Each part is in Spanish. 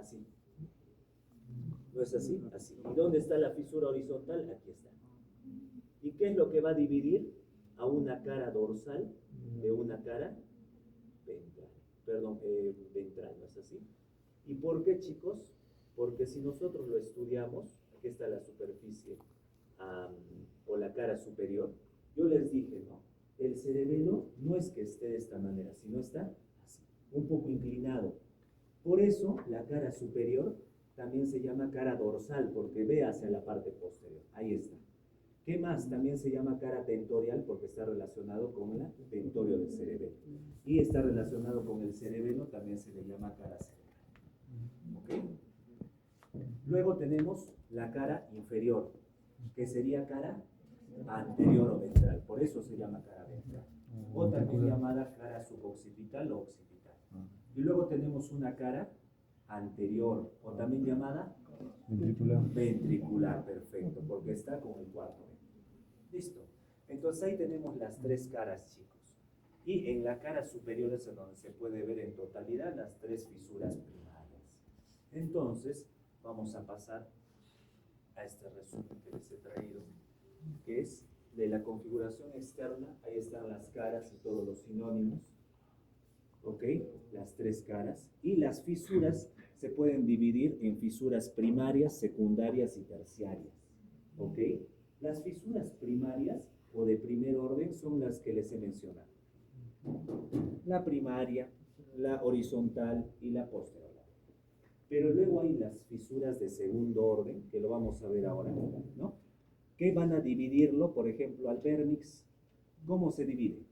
Así. ¿No es así? Así. ¿Y dónde está la fisura horizontal? Aquí está. ¿Y qué es lo que va a dividir a una cara dorsal de una cara ventral? Perdón, ventral, ¿no es así? ¿Y por qué, chicos? Porque si nosotros lo estudiamos, aquí está la superficie o la cara superior, yo les dije, ¿no? El cerebelo no es que esté de esta manera, sino está así, un poco inclinado. Por eso la cara superior también se llama cara dorsal, porque ve hacia la parte posterior. Ahí está. ¿Qué más? También se llama cara tentorial porque está relacionado con el tentorio del cerebelo. Y está relacionado con el cerebelo, también se le llama cara cerebral. ¿Ok? Luego tenemos la cara inferior, que sería cara anterior o ventral. Por eso se llama cara ventral. O también llamada cara suboccipital o occipital. Y luego tenemos una cara anterior, o también llamada ventricular. Ventricular, perfecto, porque está con el cuarto. Listo. Entonces ahí tenemos las tres caras, chicos. Y en la cara superior es donde se puede ver en totalidad las tres fisuras primarias. Entonces, vamos a pasar a este resumen que les he traído, que es de la configuración externa. Ahí están las caras y todos los sinónimos. ¿Ok? Las tres caras. Y las fisuras se pueden dividir en fisuras primarias, secundarias y terciarias. ¿Ok? Las fisuras primarias o de primer orden son las que les he mencionado. La primaria, la horizontal y la posterior. Pero luego hay las fisuras de segundo orden, que lo vamos a ver ahora, ¿no? Que van a dividirlo, por ejemplo, al vérnix. ¿Cómo se divide?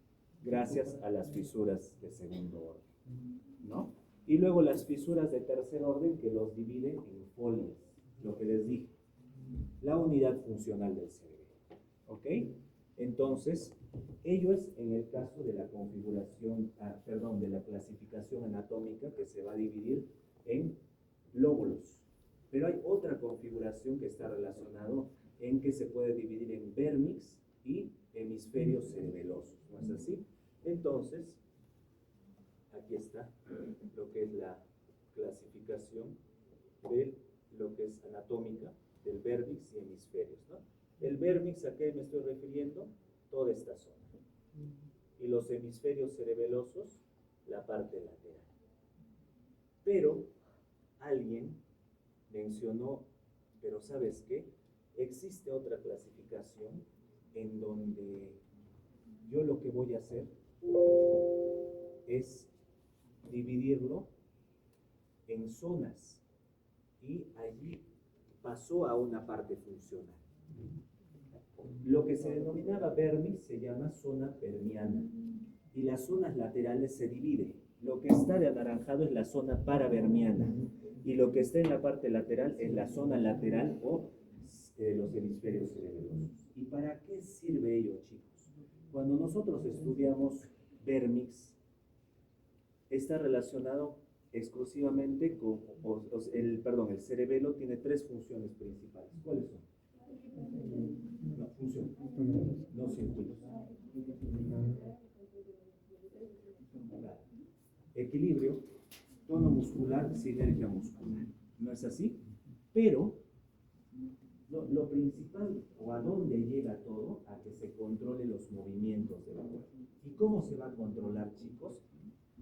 Gracias a las fisuras de segundo orden, ¿no? Y luego las fisuras de tercer orden que los dividen en folias, lo que les dije, la unidad funcional del cerebro, ¿ok? Entonces, ello es en el caso de la configuración, de la clasificación anatómica que se va a dividir en lóbulos. Pero hay otra configuración que está relacionada en que se puede dividir en vérnix y hemisferios cerebelosos, ¿no es así? Entonces, aquí está lo que es la clasificación de lo que es anatómica del vérnix y hemisferios, ¿no? El vérnix, ¿a qué me estoy refiriendo? Toda esta zona. Y los hemisferios cerebelosos, la parte lateral. Pero alguien mencionó, pero ¿sabes qué? Existe otra clasificación en donde yo lo que voy a hacer es dividirlo en zonas y allí pasó a una parte funcional. Lo que se denominaba vérnix se llama zona permiana y las zonas laterales se dividen. Lo que está de anaranjado es la zona paravermiana y lo que está en la parte lateral es la zona lateral o los hemisferios cerebelosos. ¿Y para qué sirve ello, chicos? Cuando nosotros estudiamos vérnix, está relacionado exclusivamente con, el cerebelo tiene tres funciones principales. ¿Cuáles son? No, función. No circuitos. Equilibrio, tono muscular, sinergia muscular. ¿No es así? Pero lo principal, o a dónde llega todo, a que se controle los movimientos del cuerpo. ¿Y cómo se va a controlar, chicos?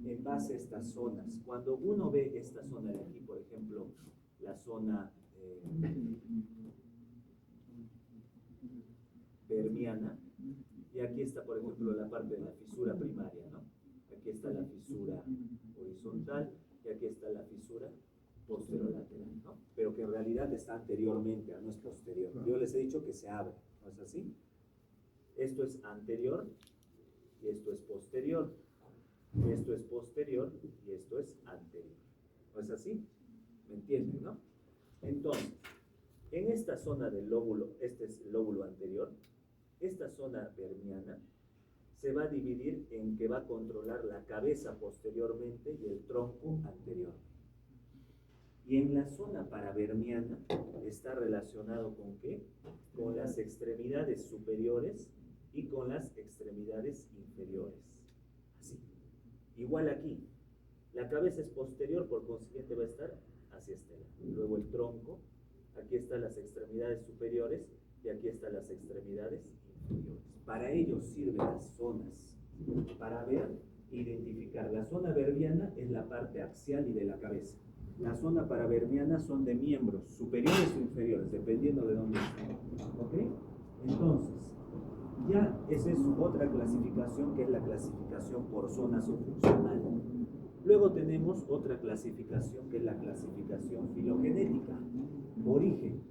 En base a estas zonas. Cuando uno ve esta zona de aquí, por ejemplo, la zona permiana, y aquí está, por ejemplo, la parte de la fisura primaria, ¿no? Aquí está la fisura horizontal, y aquí está la fisura posterolateral, ¿no? Pero que en realidad está anteriormente, no es posterior. Yo les he dicho que se abre, ¿no es así? Esto es anterior y esto es posterior. Esto es posterior y esto es anterior. ¿No es así? ¿Me entienden, no? Entonces, en esta zona del lóbulo, este es el lóbulo anterior, esta zona permiana se va a dividir en que va a controlar la cabeza posteriormente y el tronco anterior. Y en la zona paravermiana está relacionado ¿con qué? Con las extremidades superiores y con las extremidades inferiores. Así. Igual aquí, la cabeza es posterior, por consiguiente va a estar hacia este luego el tronco, aquí están las extremidades superiores y aquí están las extremidades inferiores. Para ello sirven las zonas, para ver, identificar. La zona verbiana es la parte axial y de la cabeza. La zona paraverbiana son de miembros superiores o inferiores, dependiendo de dónde estén. ¿Ok? Entonces, ya esa es otra clasificación, que es la clasificación por zonas o funcional. Luego tenemos otra clasificación, que es la clasificación filogenética, origen.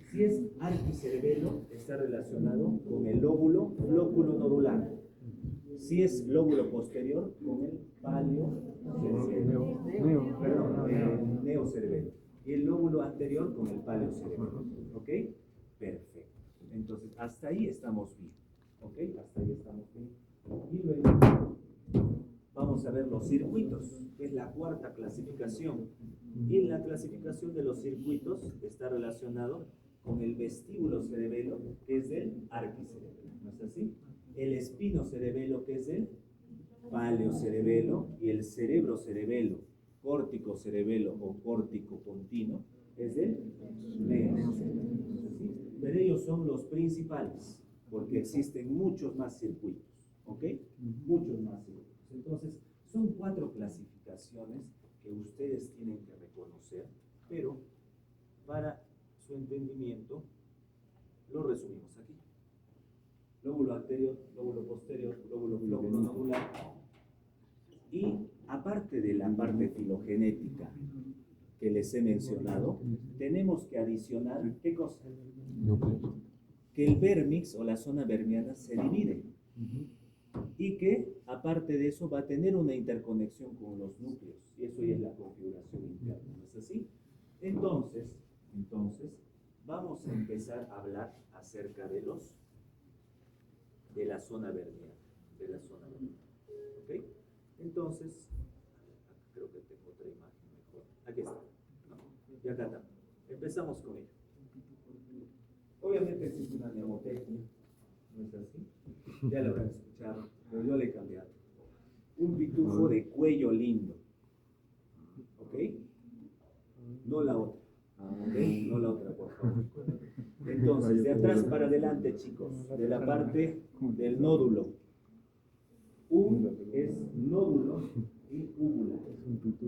Si es arquicerebelo, está relacionado con el lóbulo flóculo nodular. Si es lóbulo posterior, con el neocerebelo. Y el lóbulo anterior con el paleocerebelo. ¿Ok? Perfecto. Entonces, hasta ahí estamos bien. ¿Ok? Hasta ahí estamos bien. Y luego vamos a ver los circuitos, que es la cuarta clasificación. Y en la clasificación de los circuitos está relacionado con el vestíbulo cerebelo, que es del arquicerebelo. ¿No es así? El espinocerebelo, que es el paleocerebelo, y el cerebrocerebelo, córtico-cerebelo o córtico-continuo, es el neocerebelo. Pero ellos son los principales, porque existen muchos más circuitos, ¿ok? Muchos más circuitos. Entonces, son 4 clasificaciones que ustedes tienen que reconocer, pero para su entendimiento lo resumimos aquí. Lóbulo anterior, lóbulo posterior, lóbulo flóculo nodular. Y aparte de la parte filogenética que les he mencionado, tenemos que adicionar, ¿qué cosa? Que el vérmix o la zona vermiana se divide. Y que, aparte de eso, va a tener una interconexión con los núcleos. Y eso ya es la configuración interna, ¿no es así? Entonces, vamos a empezar a hablar acerca de la zona vermiana. ¿Ok? Entonces, creo que tengo otra imagen mejor. Aquí está. Y acá está. Empezamos con ello. Obviamente existe una mnemotecnia, ¿no es así? Ya lo habrán escuchado, pero yo le he cambiado. Un pitufo de cuello lindo. ¿Ok? No la otra. ¿Ok? No la otra, por favor. Entonces, de atrás para adelante, chicos, de la parte del nódulo. Es nódulo y úvula.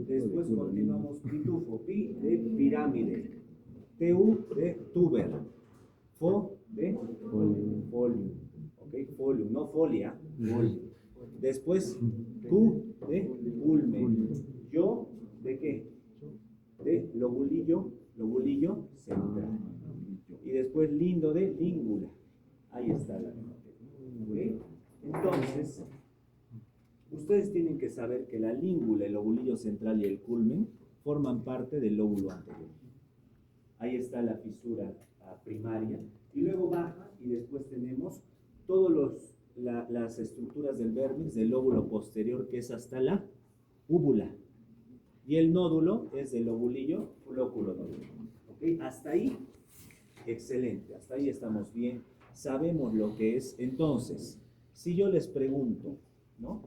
Después continuamos pitufo, pi de pirámide, tu de tuber, fo de folium, ¿ok? Folium, no folia, folium. Después cu de culmen, yo de qué? De lobulillo central. Y después lindo de língula. Ahí está la ¿okay? Entonces, ustedes tienen que saber que la língula, el lobulillo central y el culmen forman parte del lóbulo anterior. Ahí está la fisura primaria. Y luego baja y después tenemos todas las estructuras del vérmix del lóbulo posterior, que es hasta la úvula. Y el nódulo es del lobulillo flóculo nodular. ¿Okay? Hasta ahí, excelente. Hasta ahí estamos bien. Sabemos lo que es. Entonces, si yo les pregunto, ¿no?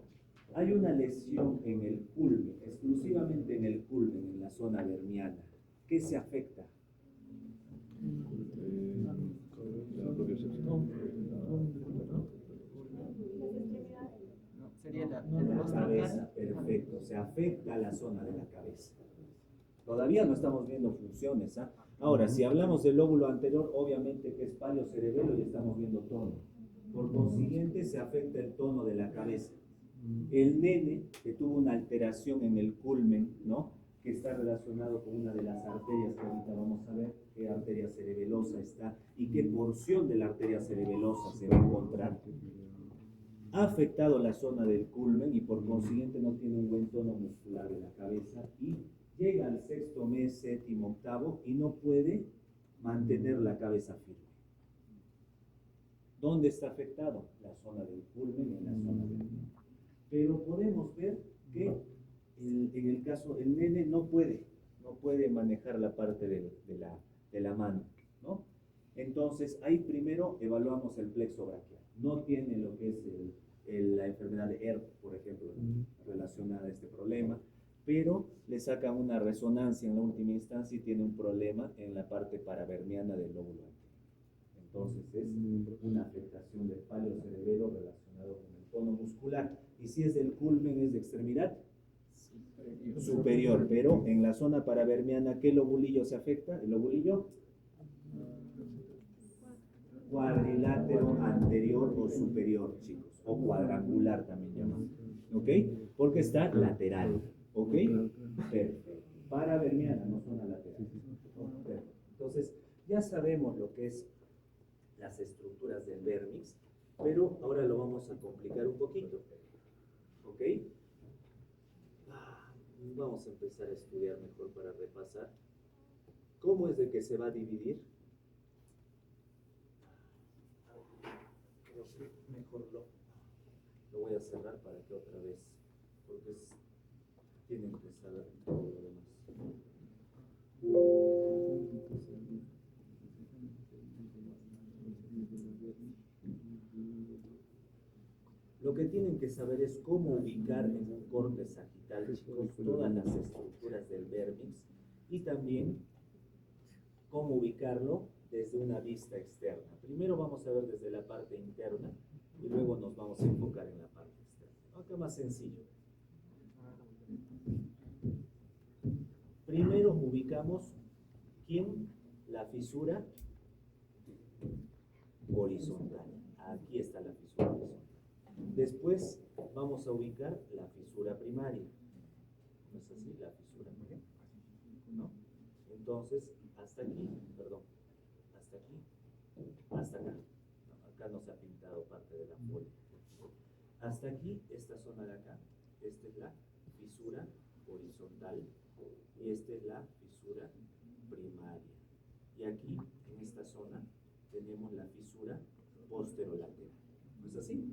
Hay una lesión en el culmen, exclusivamente en el culmen, en la zona vermiana. ¿Qué se afecta? Sería la cabeza, perfecto. Se afecta a la zona de la cabeza. Todavía no estamos viendo funciones, ¿ah? Ahora, si hablamos del lóbulo anterior, obviamente que es paleocerebelo y estamos viendo tono. Por consiguiente, se afecta el tono de la cabeza. El nene que tuvo una alteración en el culmen, ¿no? Que está relacionado con una de las arterias que ahorita vamos a ver, qué arteria cerebelosa está y qué porción de la arteria cerebelosa se va a encontrar. Ha afectado la zona del culmen y por consiguiente no tiene un buen tono muscular de la cabeza y llega al 6º mes, 7º, 8º y no puede mantener la cabeza firme. ¿Dónde está afectado? La zona del culmen y en la zona del... Pero podemos ver que en el caso, el nene no puede manejar la parte de la mano, ¿no? Entonces, ahí primero evaluamos el plexo braquial. No tiene lo que es la enfermedad de Ehrlich, por ejemplo, relacionada a este problema. pero le sacan una resonancia en la última instancia y tiene un problema en la parte paravermiana del lóbulo anterior. Entonces es una afectación del palio cerebelo relacionado con el tono muscular. Y si es del culmen, es de extremidad superior, pero en la zona paravermiana, ¿qué lobulillo se afecta? El lobulillo cuadrilátero anterior o superior, chicos, o cuadrangular también llamamos, ¿ok? Porque está lateral, ¿ok? Perfecto. Paravermiana, no zona lateral. Perfecto. Entonces, ya sabemos lo que es las estructuras del vérmix, pero ahora lo vamos a complicar un poquito, ¿ok? Vamos a empezar a estudiar mejor para repasar. ¿Cómo es de que se va a dividir? Creo que mejor lo voy a cerrar para que otra vez, porque tienen que saber todo lo demás. Lo que tienen que saber es cómo ubicar en un corte sagital, chicos, todas las estructuras del vérmix y también cómo ubicarlo desde una vista externa. Primero vamos a ver desde la parte interna y luego nos vamos a enfocar en la parte externa. Acá más sencillo. Primero ubicamos ¿quién? La fisura horizontal. Aquí está la fisura horizontal. Después vamos a ubicar la fisura primaria. ¿No es así? La fisura primaria. ¿No? Entonces, hasta aquí, perdón, hasta aquí, hasta acá. No, acá no se ha pintado parte de la folia. Hasta aquí, esta zona de acá, esta es la fisura horizontal y esta es la fisura primaria. Y aquí, en esta zona, tenemos la fisura posterolateral. ¿No es así?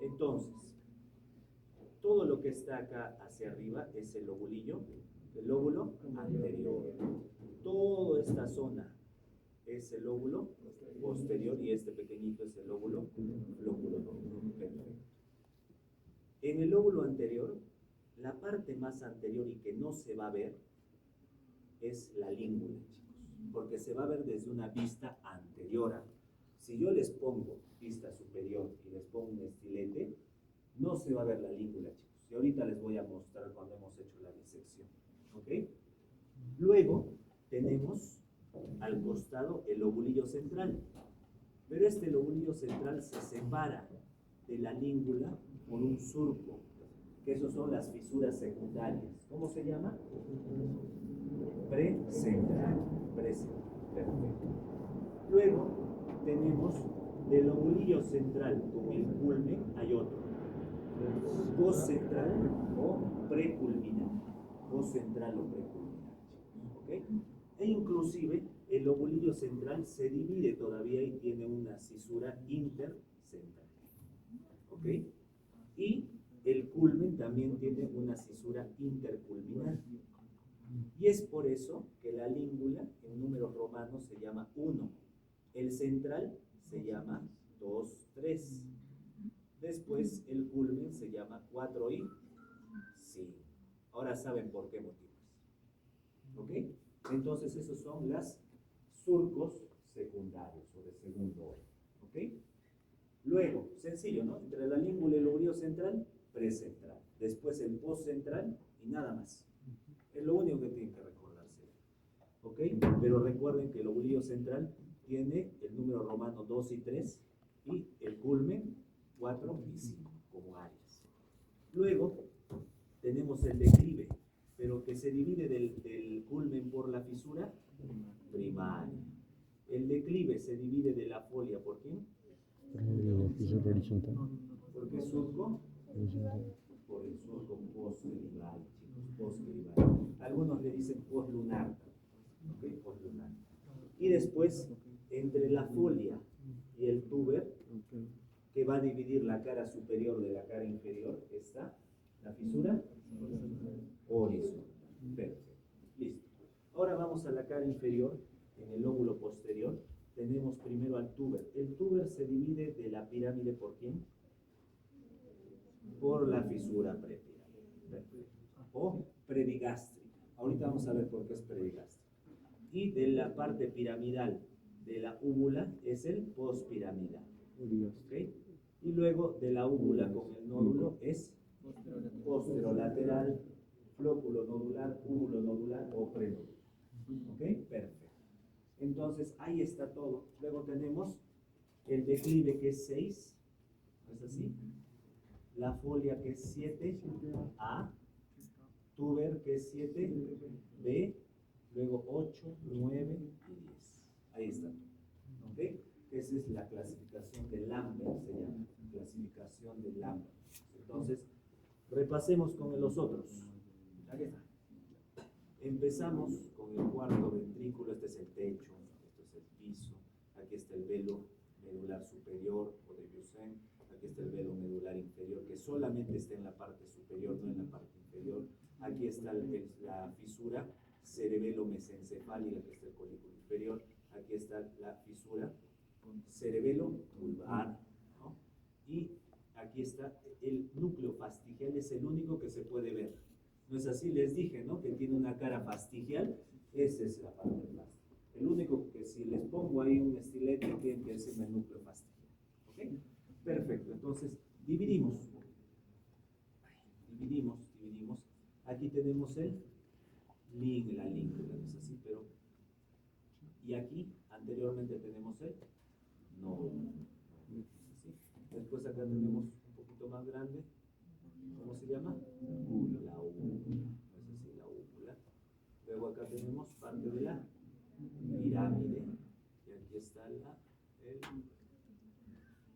Entonces, todo lo que está acá hacia arriba es el lóbulo anterior. Toda esta zona es el lóbulo posterior y este pequeñito es el lóbulo flóculo. Perfecto. En el lóbulo anterior, la parte más anterior y que no se va a ver es la língula, chicos, porque se va a ver desde una vista anterior. Si yo les pongo vista superior y les pongo un estilete, no se va a ver la língula, chicos. Y ahorita les voy a mostrar cuando hemos hecho la disección. ¿Ok? Luego tenemos al costado el lobulillo central. Pero este lobulillo central se separa de la língula por un surco, que esos son las fisuras secundarias. ¿Cómo se llama? Precentral. Perfecto. Luego tenemos del lobulillo central con el culmen, hay otro. Postcentral o preculminar. Postcentral o preculminar. ¿Ok? E inclusive el lobulillo central se divide todavía y tiene una cisura intercentral. ¿Ok? Y el culmen también tiene una cisura interculminar. Y es por eso que la língula en números romanos se llama 1. El central se llama 2, 3. Después el culmen se llama 4 y 5. Ahora saben por qué motivos. ¿Ok? Entonces esos son los surcos secundarios o de segundo orden. ¿Ok? Luego, sencillo, ¿no? Entre la língula y el lóbulo central, precentral. Después el postcentral y nada más. Es lo único que tienen que recordarse. ¿Ok? Pero recuerden que el lóbulo central tiene el número romano 2 y 3 y el culmen 4 y 5 como áreas. Luego tenemos el declive, pero que se divide del culmen por la fisura primaria. El declive se divide de la folia, ¿por quién? Fisura horizontal. ¿Por qué surco? Por el surco postclival, chicos, postclival. Algunos le dicen postlunar, ¿ok? Postlunar. Y después, entre la folia y el tuber, que va a dividir la cara superior de la cara inferior, está la fisura horizontal. Perfecto. Listo. Ahora vamos a la cara inferior, en el lóbulo posterior. Tenemos primero al tuber. El tuber se divide de la pirámide ¿por quién? Por la fisura prepiramidal. Perfecto. O predigástrica. Ahorita vamos a ver por qué es predigástrica. Y de la parte piramidal de la úvula es el pospiramidal. ¿Okay? Y luego de la úvula con el nódulo es posterolateral, flóculo nodular, úvulo nodular o prenódulo. ¿Ok? Perfecto. Entonces ahí está todo. Luego tenemos el declive que es 6, ¿no es así? La folia que es 7, A, tuber que es 7, B, luego 8, 9 y 10. Ahí está. ¿Ok? Esa es la clasificación de Lambert, se llama, clasificación de Lambert. Entonces, repasemos con los otros. Aquí está. Empezamos con el cuarto ventrículo, este es el techo, este es el piso, aquí está el velo medular superior o de Busen, aquí está el velo medular inferior, que solamente está en la parte superior, no en la parte inferior. Aquí está la fisura cerebelo-mesencefálica, que está el colículo inferior. Aquí está la fisura cerebelo-vulvar, ¿no? Y aquí está el núcleo fastigial, es el único que se puede ver. No es así, les dije, ¿no? Que tiene una cara fastigial, esa es la parte plástica. El único que si les pongo ahí un estilete, tienen que decirme el núcleo fastigial. ¿Ok? Perfecto, entonces dividimos. Dividimos. Aquí tenemos la língula, no es así, pero... Y aquí, anteriormente tenemos el nódulo. Después acá tenemos un poquito más grande, ¿cómo se llama? La úvula, es así, la úvula. Luego acá tenemos parte de la pirámide, y aquí está el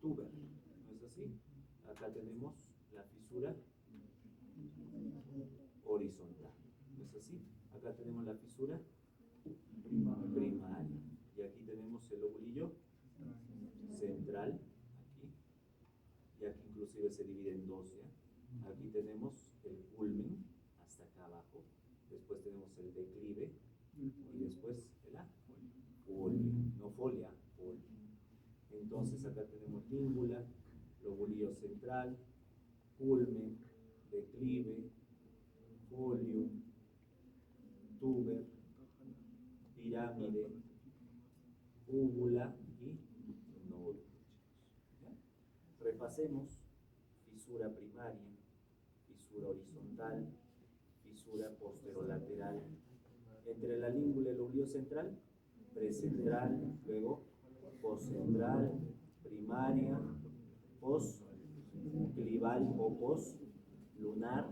tuber, ¿no es así? Acá tenemos la fisura horizontal, ¿no es así? Acá tenemos la fisura primaria, y aquí tenemos el lobulillo central, aquí, y aquí inclusive se divide en dos, ¿ya? Aquí tenemos el culmen hasta acá abajo, después tenemos el declive y después la folia, no folia, folia. Entonces acá tenemos língula, lobulillo central, culmen, declive, folium, tuber, pirámide, úvula y nódulo. Repasemos: fisura primaria, fisura horizontal, fisura posterolateral, entre la língula y el lobulillo central, precentral, luego postcentral, primaria, postclival o postlunar,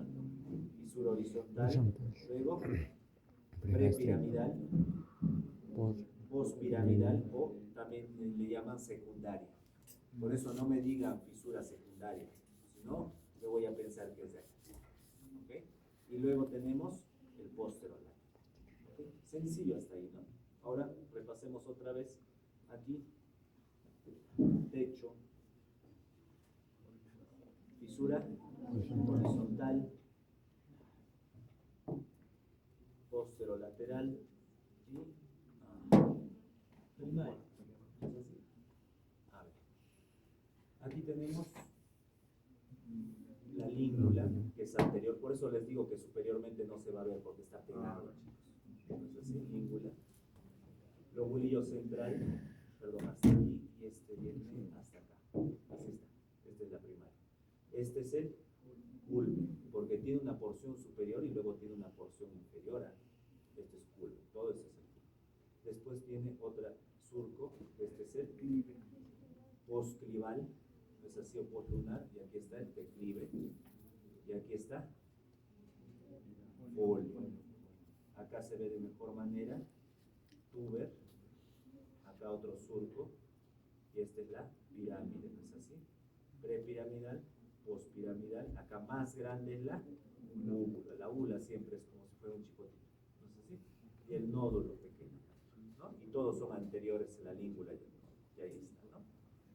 fisura horizontal, luego prepiramidal, postpiramidal o también le llaman secundaria. Por eso no me digan fisura secundaria, si no, yo voy a pensar que es de aquí. ¿Okay? Y luego tenemos el posterolateral. ¿Okay? Sencillo hasta ahí, ¿no? Ahora repasemos otra vez aquí: techo, fisura horizontal, posterolateral y primaria. A ver, aquí tenemos la língula, que es anterior, por eso les digo que superiormente no se va a ver porque está pegado, chicos. Entonces, sí, língula, lobulillo central, perdón, hasta aquí, y este viene hasta acá. Así está, esta es la primaria. Este es el culmen, porque tiene una porción superior y luego tiene una porción inferior. Este es culmen, todo ese es el culmen. Después tiene otra surco, este es el postclival, no es así, o postlunar, y aquí está el declive, y aquí está folio. Acá se ve de mejor manera tuber, acá otro surco, y esta es la pirámide, ¿no es así? Prepiramidal, postpiramidal, acá más grande es la úvula. La úvula siempre es como si fuera un chicotito, ¿no es así? Y el nódulo pequeño, ¿no? Y todos son anteriores a la língula, y ahí está, ¿no?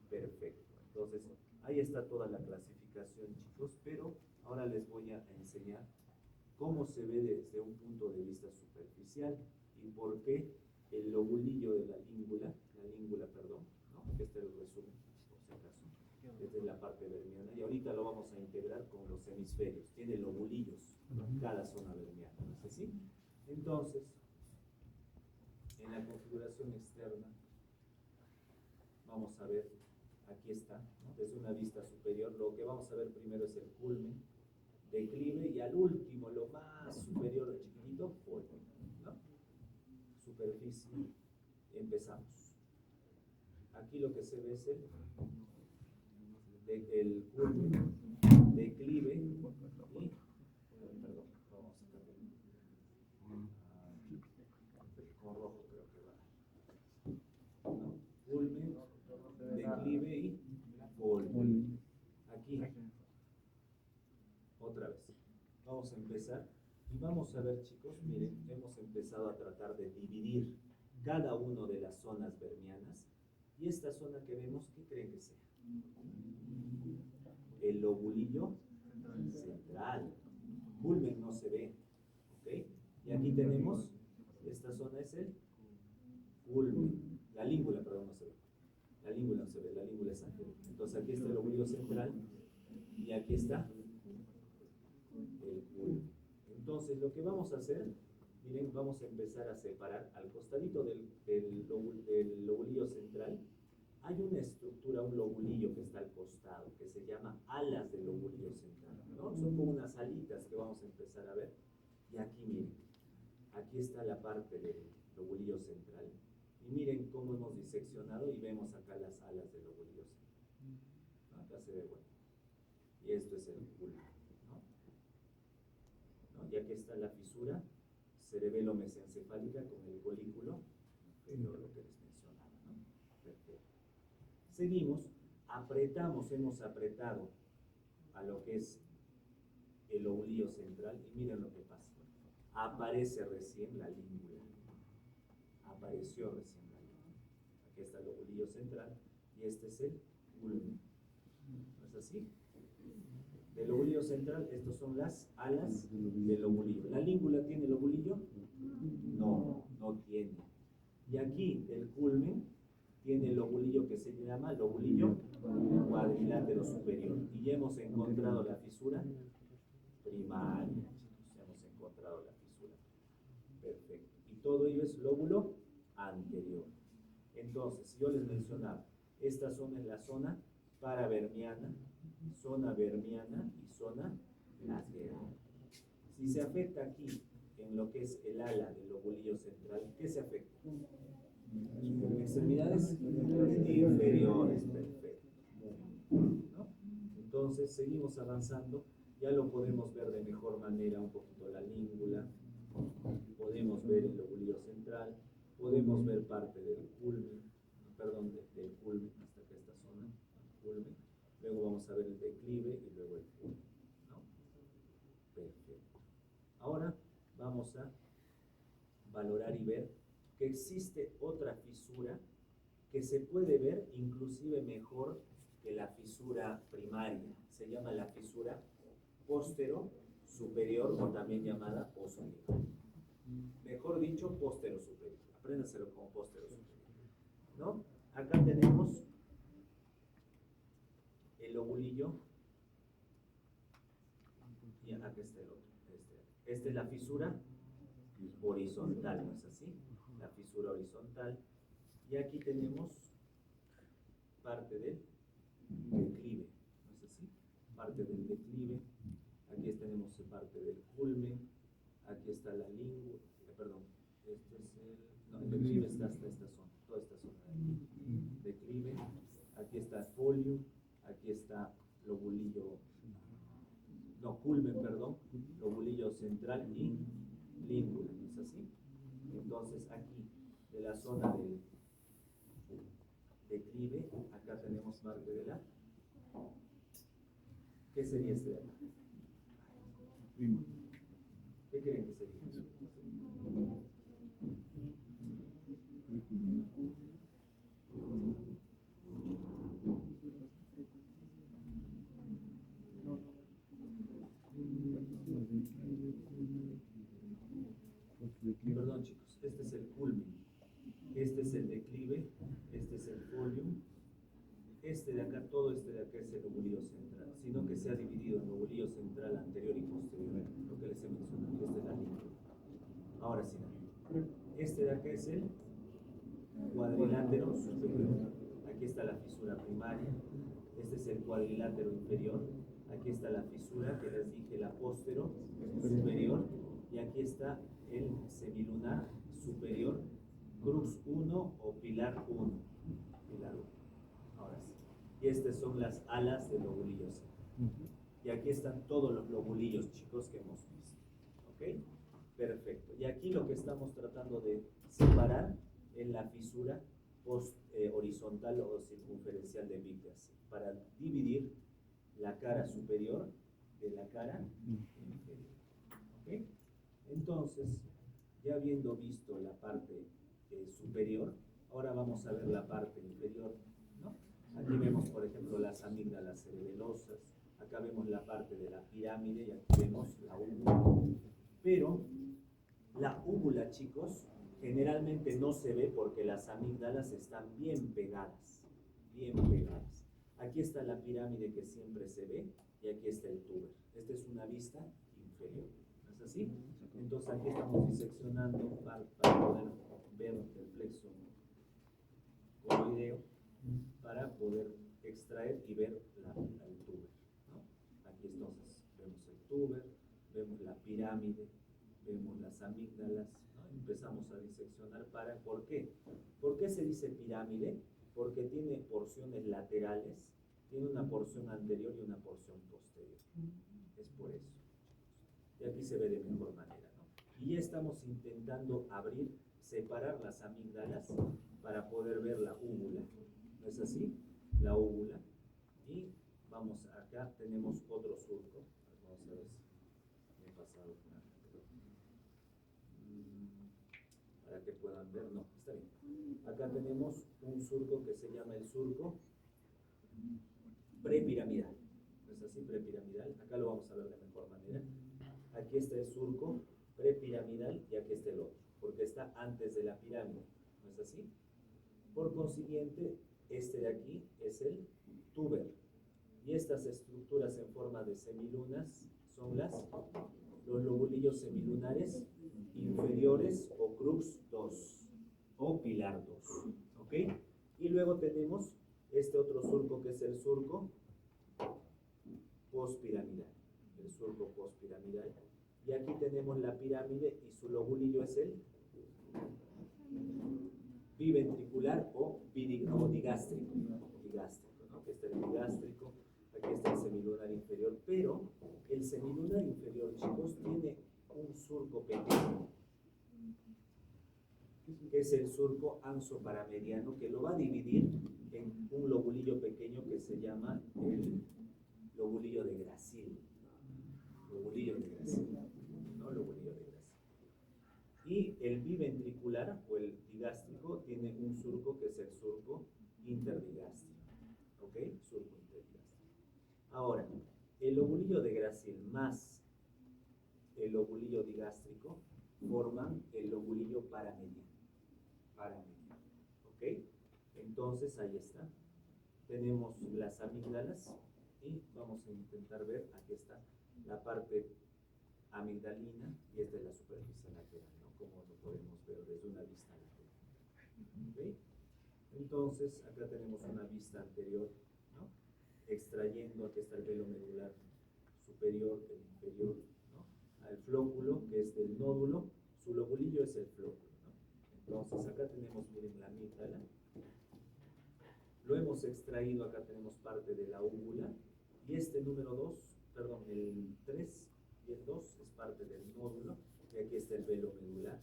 Perfecto. Entonces, ahí está toda la clasificación, chicos, pero ahora les voy a enseñar cómo se ve desde un punto de vista superficial y por qué el lobulillo de la língula, perdón, ¿no? Este es el resumen, por si acaso, desde la parte vermiana, y ahorita lo vamos a integrar con los hemisferios. Tiene lobulillos, cada zona vermiana, ¿no es así? Entonces, en la configuración externa, vamos a ver, aquí está, ¿no? Desde una vista superior, lo que vamos a ver primero es el culmen, declive, y al último, lo más superior, chiquitito, folio, ¿no? Superficie, empezamos. Aquí lo que se ve es el culmen, declive, y, perdón, vamos a cambiar. Con rojo creo que va. ¿No? Culmen, declive y folio. Aquí, otra vez. Vamos a empezar y vamos a ver, chicos, miren, hemos empezado a tratar de dividir cada una de las zonas vermianas, y esta zona que vemos, ¿qué creen que sea? El lobulillo central. Culmen no se ve, ¿ok? Y aquí tenemos, esta zona es el culmen. La língula, perdón, no se ve. La língula no se ve, la língula es aquí. Entonces aquí está el lobulillo central y aquí está el culmen. Entonces lo que vamos a hacer, miren, vamos a empezar a separar al costadito del lobulillo central. Hay una estructura, un lobulillo que está al costado, que se llama alas del lobulillo central, ¿no? Son como unas alitas que vamos a empezar a ver. Y aquí, miren, aquí está la parte del lobulillo central. Y miren cómo hemos diseccionado y vemos acá las alas del lobulillo central, ¿no? Acá se ve bueno. Y esto es el culmen, ¿no? Y aquí está la fisura cerebelo-mesencefálica con el colículo inferior, lo que les mencionaba, ¿no? Perfecto. Seguimos, apretamos, hemos apretado a lo que es el lobulillo central y miren lo que pasa. Aparece recién la língula. Apareció recién la língula. Aquí está el lobulillo central y este es el culmen. ¿No es así? Del lobulillo central, estas son las alas del lobulillo. ¿La língula tiene lobulillo? No, no tiene. Y aquí el culmen tiene el lobulillo que se llama lobulillo cuadrilátero superior. Y ya hemos encontrado la fisura primaria, chicos. Ya hemos encontrado la fisura. Perfecto. Y todo ello es lóbulo anterior. Entonces, yo les mencionaba, esta zona es la zona paravermiana, zona vermiana y zona lateral. Si se afecta aquí, en lo que es el ala del lobulillo central, ¿qué se afecta? Extremidades inferiores, perfecto. ¿No? Entonces, seguimos avanzando, ya lo podemos ver de mejor manera, un poquito la língula, podemos ver el lobulillo central, podemos ver parte del culmen, perdón, del culmen, hasta acá esta zona, el culmen. Luego vamos a ver el declive y luego el culmen, ¿no? Perfecto. Ahora vamos a valorar y ver que existe otra fisura que se puede ver inclusive mejor que la fisura primaria. Se llama la fisura póstero superior o también llamada posterior. Mejor dicho, póstero superior. Apréndaselo como póstero superior, ¿no? Acá tenemos el lobulillo y acá está el otro. Esta es la fisura horizontal, ¿no es así? La fisura horizontal. Y aquí tenemos parte del declive, ¿no es así? Parte del declive. Aquí tenemos parte del culmen. Aquí está la língula, perdón, este es el declive está hasta esta zona, toda esta zona de aquí. Declive, aquí está folium, aquí está lobulillo, no, culmen, perdón, lobulillo central y língula, ¿no es así? Entonces aquí, de la zona del declive, acá tenemos parte de la, ¿qué sería este de acá? ¿Qué creen que sería? Perdón, chicos, este es el culmen, este es el declive, este es el folium, este de acá, todo este de acá es el lobulillo central. sino que se ha dividido en lobulillo central, anterior y posterior, lo que les he mencionado. Esta es la línea. Ahora sí, este de acá es el cuadrilátero superior. Aquí está la fisura primaria. Este es el cuadrilátero inferior. Aquí está la fisura que les dije, la póstero superior. Y aquí está el semilunar superior, cruz 1 o pilar 1. Pilar 1. Ahora sí. Y estas son las alas del lobulillo central. Y aquí están todos los lobulillos, chicos, que hemos visto. ¿Ok? Perfecto. Y aquí lo que estamos tratando de separar es la fisura horizontal o circunferencial de Vickers para dividir la cara superior de la cara inferior. ¿Ok? Entonces, ya habiendo visto la parte superior, ahora vamos a ver la parte inferior, ¿no? Aquí vemos, por ejemplo, las amígdalas cerebelosas, acá vemos la parte de la pirámide y aquí vemos la úvula. Pero la úvula, chicos, generalmente no se ve porque las amígdalas están bien pegadas, bien pegadas. Aquí está la pirámide que siempre se ve y aquí está el túber. Esta es una vista inferior, ¿no es así? Entonces aquí estamos diseccionando para poder ver el plexo coloideo, para poder extraer y ver el túber, ¿no? Aquí entonces vemos el túber, vemos la pirámide, vemos las amígdalas, ¿no? Empezamos a diseccionar ¿por qué? ¿Por qué se dice pirámide? Porque tiene porciones laterales, tiene una porción anterior y una porción posterior. Es por eso. Y aquí se ve de mejor manera, ¿no? Y ya estamos intentando abrir, separar las amígdalas para poder ver la úvula. ¿No es así? La úvula. Y vamos, acá tenemos otro surco. Vamos a ver si me he pasado por acá. Para que puedan ver, no, está bien. Acá tenemos un surco que se llama el surco prepiramidal. ¿No es así? Prepiramidal. Acá lo vamos a ver de mejor manera. Aquí está el surco prepiramidal y aquí está el otro, porque está antes de la pirámide. ¿No es así? Por consiguiente, este de aquí es el túber. Y estas estructuras en forma de semilunas son los lobulillos semilunares inferiores o crux 2 o pilar 2. ¿Ok? Y luego tenemos este otro surco que es el surco postpiramidal. El surco postpiramidal. Y aquí tenemos la pirámide y su lobulillo es el biventricular o digástrico. Digástrico, ¿no? Aquí está el digástrico, aquí está el semilunar inferior, pero el semilunar inferior, chicos, tiene un surco pequeño, que es el surco ansoparamediano, que lo va a dividir en un lobulillo pequeño que se llama el lobulillo de Gracil. Lobulillo de Gracil, ¿no? Lobulillo de Gracil. Y el biventricular o el digástrico tiene un surco que es el surco interdigástrico. ¿Ok? Surco interdigástrico. Ahora, el lobulillo de Gracil más el lobulillo digástrico forman el lobulillo paramediano. Paramediano. ¿Ok? Entonces, ahí está. Tenemos las amígdalas y vamos a intentar ver, aquí está la parte amigdalina y esta es la superficie lateral, ¿no? Como lo podemos ver desde una vista lateral. ¿Okay? Entonces, acá tenemos una vista anterior, ¿no? Extrayendo, aquí está el velo medular superior, el inferior, ¿no? Al flóculo, que es del nódulo, su lobulillo es el flóculo, ¿no? Entonces, acá tenemos, miren, la amígdala. Lo hemos extraído, acá tenemos parte de la úvula, y este número 2, perdón, el 3 y el 2 es parte del nódulo, y aquí está el velo medular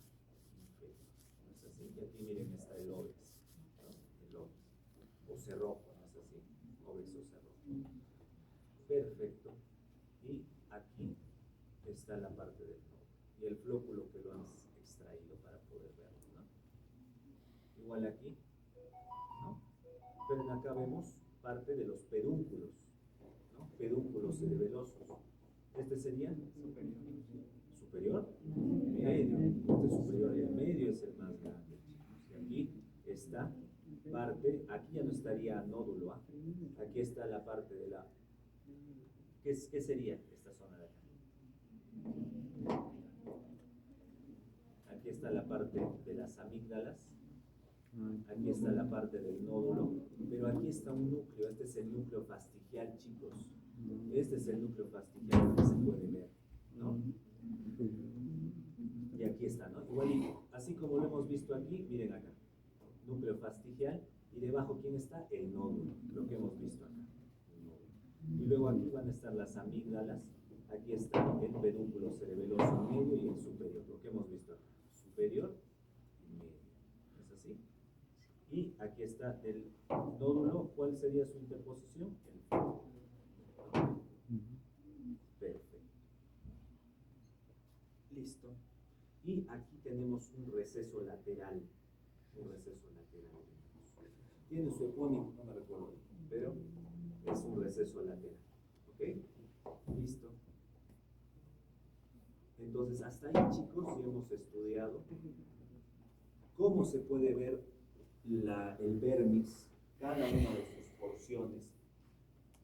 inferior. ¿No es así? Y aquí miren está el óvex, ¿no? El óvex, o cerrojo, ¿no es así? Óvex o cerrojo. Perfecto. Y aquí está la parte del nódulo, y el flóculo que lo han extraído para poder verlo, ¿no? Igual aquí, ¿no? Pero acá vemos parte de los pedúnculos, ¿no? Pedúnculos cerebelosos. Este sería superior, medio. Este superior y el medio es el más grande, chicos. Y aquí está parte, aquí ya no estaría nódulo, ¿eh? Aquí está la parte de la ¿Qué sería esta zona de acá? Aquí está la parte de las amígdalas, aquí está la parte del nódulo, pero aquí está un núcleo. Este es el núcleo fastigial, chicos. Este es el núcleo fastigial que se puede ver, ¿no? Y aquí está, ¿no? Igualito, así como lo hemos visto aquí, miren acá, núcleo fastigial, y debajo, ¿quién está? El nódulo, lo que hemos visto acá. Y luego aquí van a estar las amígdalas, aquí está el pedúnculo cerebeloso medio y el superior, lo que hemos visto acá, superior y medio, ¿es así? Y aquí está el nódulo. ¿Cuál sería su interposición? El flujo. Perfecto. Listo. Y aquí tenemos un receso lateral. Un receso lateral. Tiene su epónimo, no me recuerdo, pero es un receso lateral. ¿Ok? Listo. Entonces, hasta ahí, chicos, ya hemos estudiado cómo se puede ver el vermis, cada una de sus porciones,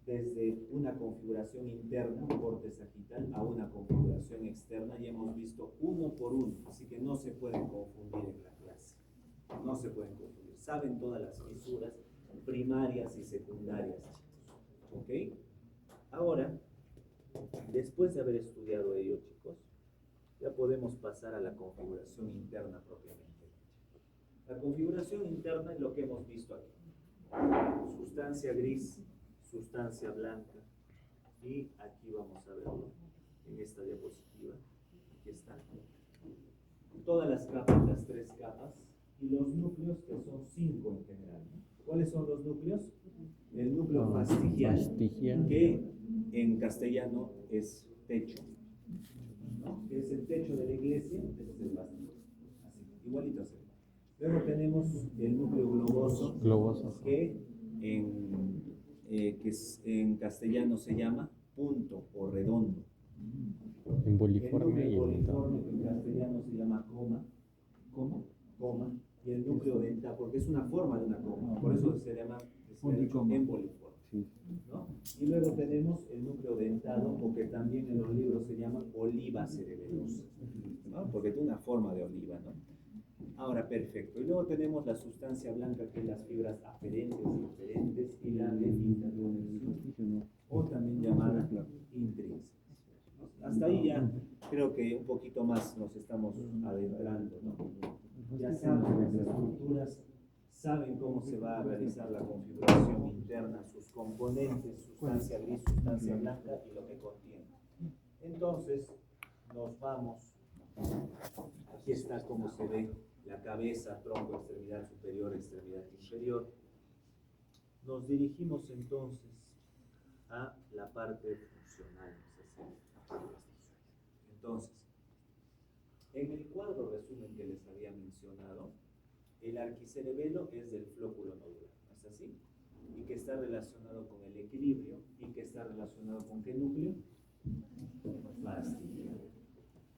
desde una configuración interna, corte sagital, a una configuración externa, y hemos visto uno por uno, así que no se pueden confundir en la clase, no se pueden confundir, saben todas las fisuras primarias y secundarias, chicos, ¿ok? Ahora, después de haber estudiado ello, chicos, ya podemos pasar a la configuración interna propiamente. La configuración interna es lo que hemos visto aquí. Sustancia gris, sustancia blanca, y aquí vamos a verlo en esta diapositiva. Aquí está. Todas las capas, las 3 capas, y los núcleos, que son 5 en general, ¿no? ¿Cuáles son los núcleos? El núcleo fastigial, que en castellano es techo, ¿no? Que es el techo de la iglesia. Ese es el fastigial. Así, igualito así. Luego tenemos el núcleo globoso, que en castellano se llama punto o redondo. En boliforme el y núcleo boliforme, que en castellano se llama coma, y el núcleo dental, porque es una forma de una coma, por eso se llama en boliforme, ¿no? Y luego tenemos el núcleo dentado, o que también en los libros se llama oliva cerebelosa, ¿no? Porque tiene una forma de oliva, ¿no? Ahora, perfecto. Y luego tenemos la sustancia blanca, que es las fibras aferentes y inferentes, y la de interconexión, o también llamada intrínsecas. Hasta ahí ya creo que un poquito más nos estamos adentrando, ¿no? Ya saben las estructuras, saben cómo se va a realizar la configuración interna, sus componentes, sustancia gris, sustancia blanca y lo que contiene. Entonces, nos vamos. Aquí está cómo se ve la cabeza, tronco, extremidad superior, extremidad inferior. Nos dirigimos entonces a la parte funcional. Entonces, en el cuadro resumen que les había mencionado, el arquicerebelo es del flóculo nodular, ¿no es así? Y que está relacionado con el equilibrio, y que está relacionado con ¿qué núcleo? Fastigial.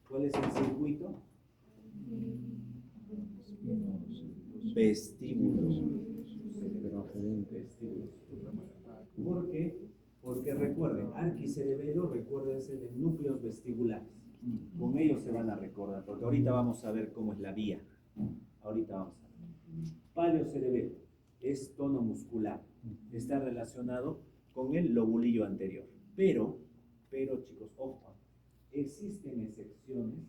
¿Cuál es el circuito? Vestíbulos. ¿Por qué? Porque recuerden, arquicerebelo, recuérdense de núcleos vestibulares. Con ellos se van a recordar, porque ahorita vamos a ver cómo es la vía. Ahorita vamos a ver. Paleocerebelo es tono muscular. Está relacionado con el lobulillo anterior. Pero chicos, ojo, existen excepciones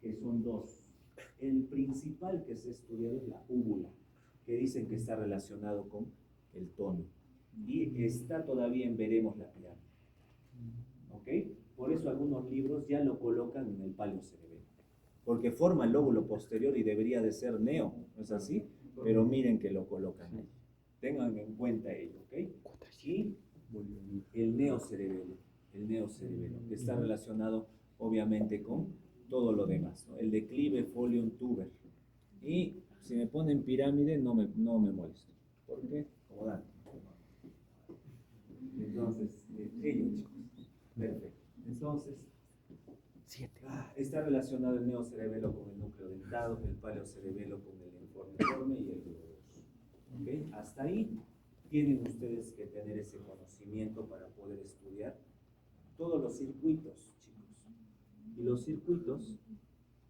que son 2. El principal que se ha estudiado es la úvula, que dicen que está relacionado con el tono. Y está todavía en veremos la pirámide. ¿Ok? Por eso algunos libros ya lo colocan en el paleocerebelo, porque forma el lóbulo posterior y debería de ser neo, ¿no es así? Pero miren que lo colocan ahí. Tengan en cuenta ello, ¿ok? Y el neocerebelo, que está relacionado obviamente con todo lo demás, ¿no? El declive, folium, tuber. Y si me ponen pirámide, no me molesto. ¿Por qué? Como dan. Entonces, ello, chicos. Perfecto. Entonces, está relacionado el neocerebelo con el núcleo dentado, el paleocerebelo con el informiforme y el globoso. ¿Okay? Hasta ahí tienen ustedes que tener ese conocimiento para poder estudiar todos los circuitos, chicos. Y los circuitos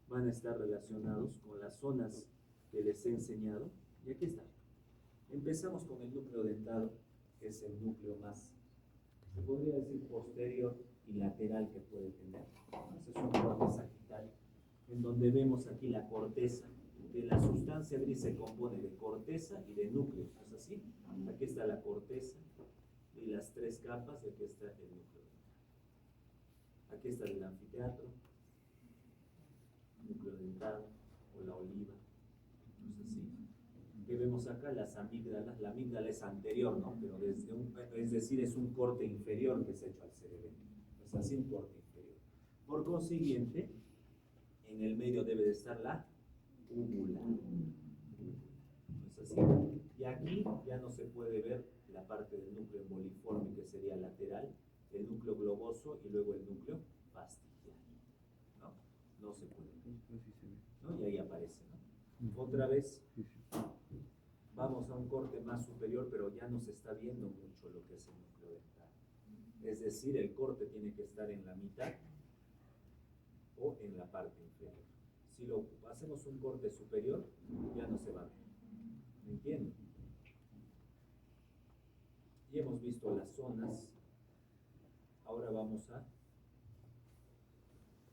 van a estar relacionados con las zonas que les he enseñado. Y aquí está. Empezamos con el núcleo dentado, que es el núcleo más, se podría decir, posterior y lateral que puede tener. Ese es un corte sagital, en donde vemos aquí la corteza, que la sustancia gris se compone de corteza y de núcleo. ¿Es así? Aquí está la corteza y las tres capas, y aquí está el núcleo. Aquí está el anfiteatro, núcleo dentado o la oliva. ¿Es así? Que vemos acá las amígdalas. La amígdala es anterior, ¿no? Pero es decir, es un corte inferior que se ha hecho al cerebelo. Es así, un corte inferior. Por consiguiente, en el medio debe de estar la úvula. ¿Es así? Y aquí ya no se puede ver la parte del núcleo emboliforme, que sería lateral, el núcleo globoso y luego el núcleo fastigial. ¿No? No se puede ver. ¿No? Y ahí aparece, ¿no? Otra vez. Vamos a un corte más superior, pero ya no se está viendo mucho lo que es el núcleo dental. Es decir, el corte tiene que estar en la mitad o en la parte inferior. Si lo hacemos un corte superior, ya no se va a ver. ¿Me entienden? Y hemos visto las zonas. Ahora vamos a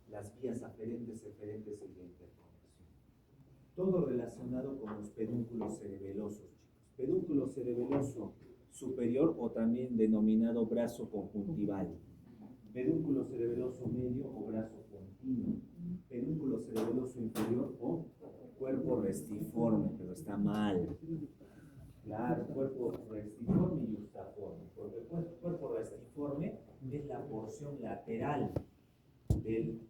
las vías aferentes, eferentes y de interconexión. Todo relacionado con los pedúnculos cerebelosos, chicos. Pedúnculo cerebeloso superior, o también denominado brazo conjuntival. Pedúnculo cerebeloso medio o brazo continuo. Pedúnculo cerebeloso inferior o cuerpo restiforme, pero está mal. Claro, cuerpo restiforme y justaforme. Porque el cuerpo restiforme es la porción lateral del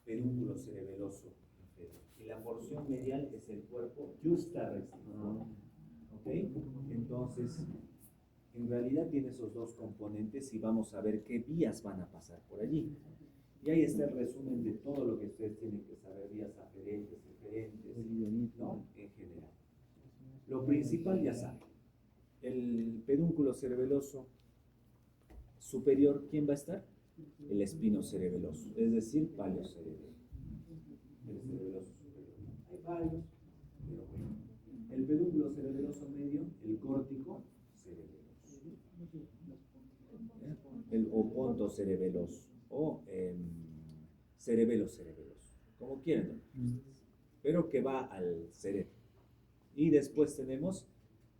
pedúnculo cerebeloso inferior. Y la porción medial es el cuerpo juxtarrestiforme. ¿Ok? Entonces, en realidad tiene esos dos componentes y vamos a ver qué vías van a pasar por allí. Y ahí está el resumen de todo lo que ustedes tienen que saber, vías aferentes, eferentes, ¿no? En general. Lo principal ya saben. El pedúnculo cerebeloso superior, ¿quién va a estar? El espino cerebeloso, es decir, paliocerebelo. El cerebeloso superior. Hay varios, pero bueno. El pedúnculo cerebeloso medio, el córtico cerebeloso. El oponto cerebeloso o cerebelo cerebeloso, como quieran, pero que va al cerebro. Y después tenemos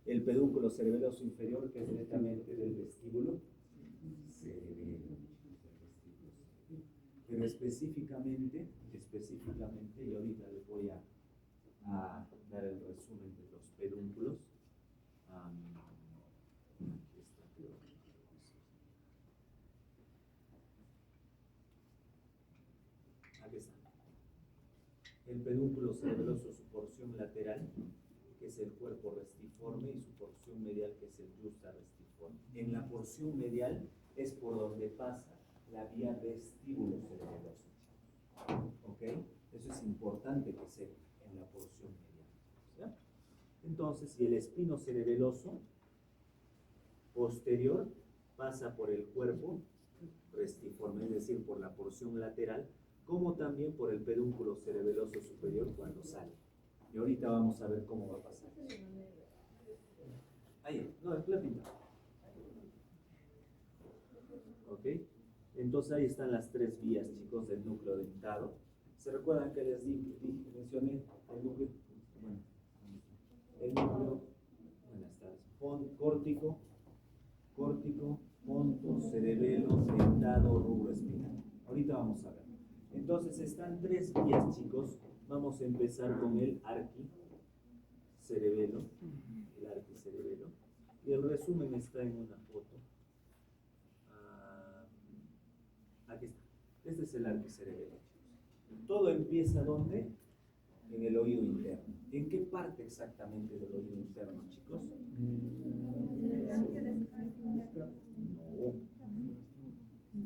el pedúnculo cerebeloso inferior, que es netamente del vestíbulo cerebelo. Pero específicamente, y ahorita les voy a dar el resumen de los pedúnculos. Aquí está. El pedúnculo cerebeloso, su porción lateral, que es el cuerpo restiforme, y su porción medial, que es el juxtarrestiforme. En la porción medial es por donde pasa la vía vestíbulo cerebeloso. ¿Ok? Eso es importante que sepa en la porción medial. ¿Ya? Entonces, si el espino cerebeloso posterior pasa por el cuerpo restiforme, es decir, por la porción lateral, como también por el pedúnculo cerebeloso superior cuando sale. Y ahorita vamos a ver cómo va a pasar. Ahí, no, es la pinta. ¿Ok? Entonces ahí están las tres vías, chicos, del núcleo dentado. ¿Se recuerdan que les mencioné el núcleo? Bueno, el núcleo, buenas tardes, córtico, ponto, cerebelo, dentado, rubro espinal. Ahorita vamos a ver. Entonces están tres vías, chicos. Vamos a empezar con el arquicerebelo, y el resumen está en una foto. Aquí está. Este es el arquicerebelo. Todo empieza ¿dónde? En el oído interno. ¿En qué parte exactamente del oído interno, chicos? No.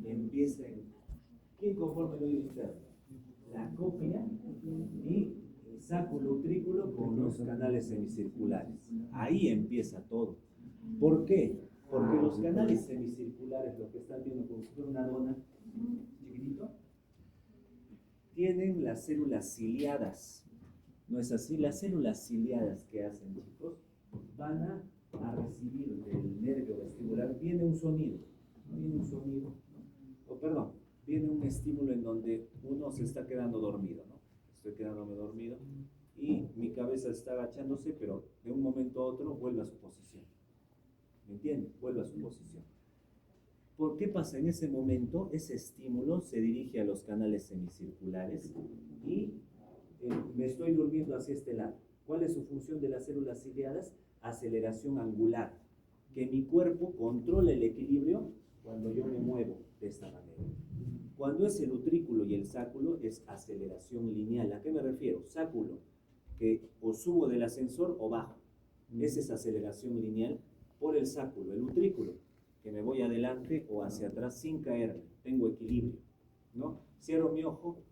Empieza en... ¿Quién conforma el oído interno? La cóclea y el sacro utrículo con los canales semicirculares. Ahí empieza todo. ¿Por qué? Porque los canales semicirculares, lo que están viendo como si fuera una dona, chiquitito, tienen las células ciliadas. ¿No es así? Las células ciliadas que hacen, chicos, van a recibir del nervio vestibular, viene un sonido, ¿no? Viene un sonido, ¿no? O perdón, viene un estímulo en donde uno se está quedando dormido, ¿no? Estoy quedándome dormido y mi cabeza está agachándose, pero de un momento a otro vuelve a su posición. ¿Me entienden? Vuelve a su posición. ¿Por qué pasa? En ese momento, ese estímulo se dirige a los canales semicirculares y me estoy durmiendo hacia este lado. ¿Cuál es su función de las células ciliadas? Aceleración angular. Que mi cuerpo controle el equilibrio cuando yo me muevo de esta manera. Cuando es el utrículo y el sáculo, es aceleración lineal. ¿A qué me refiero? Sáculo, que o subo del ascensor o bajo. Esa es aceleración lineal por el sáculo. El utrículo, que me voy adelante o hacia atrás sin caerme. Tengo equilibrio, ¿no? Cierro mi ojo,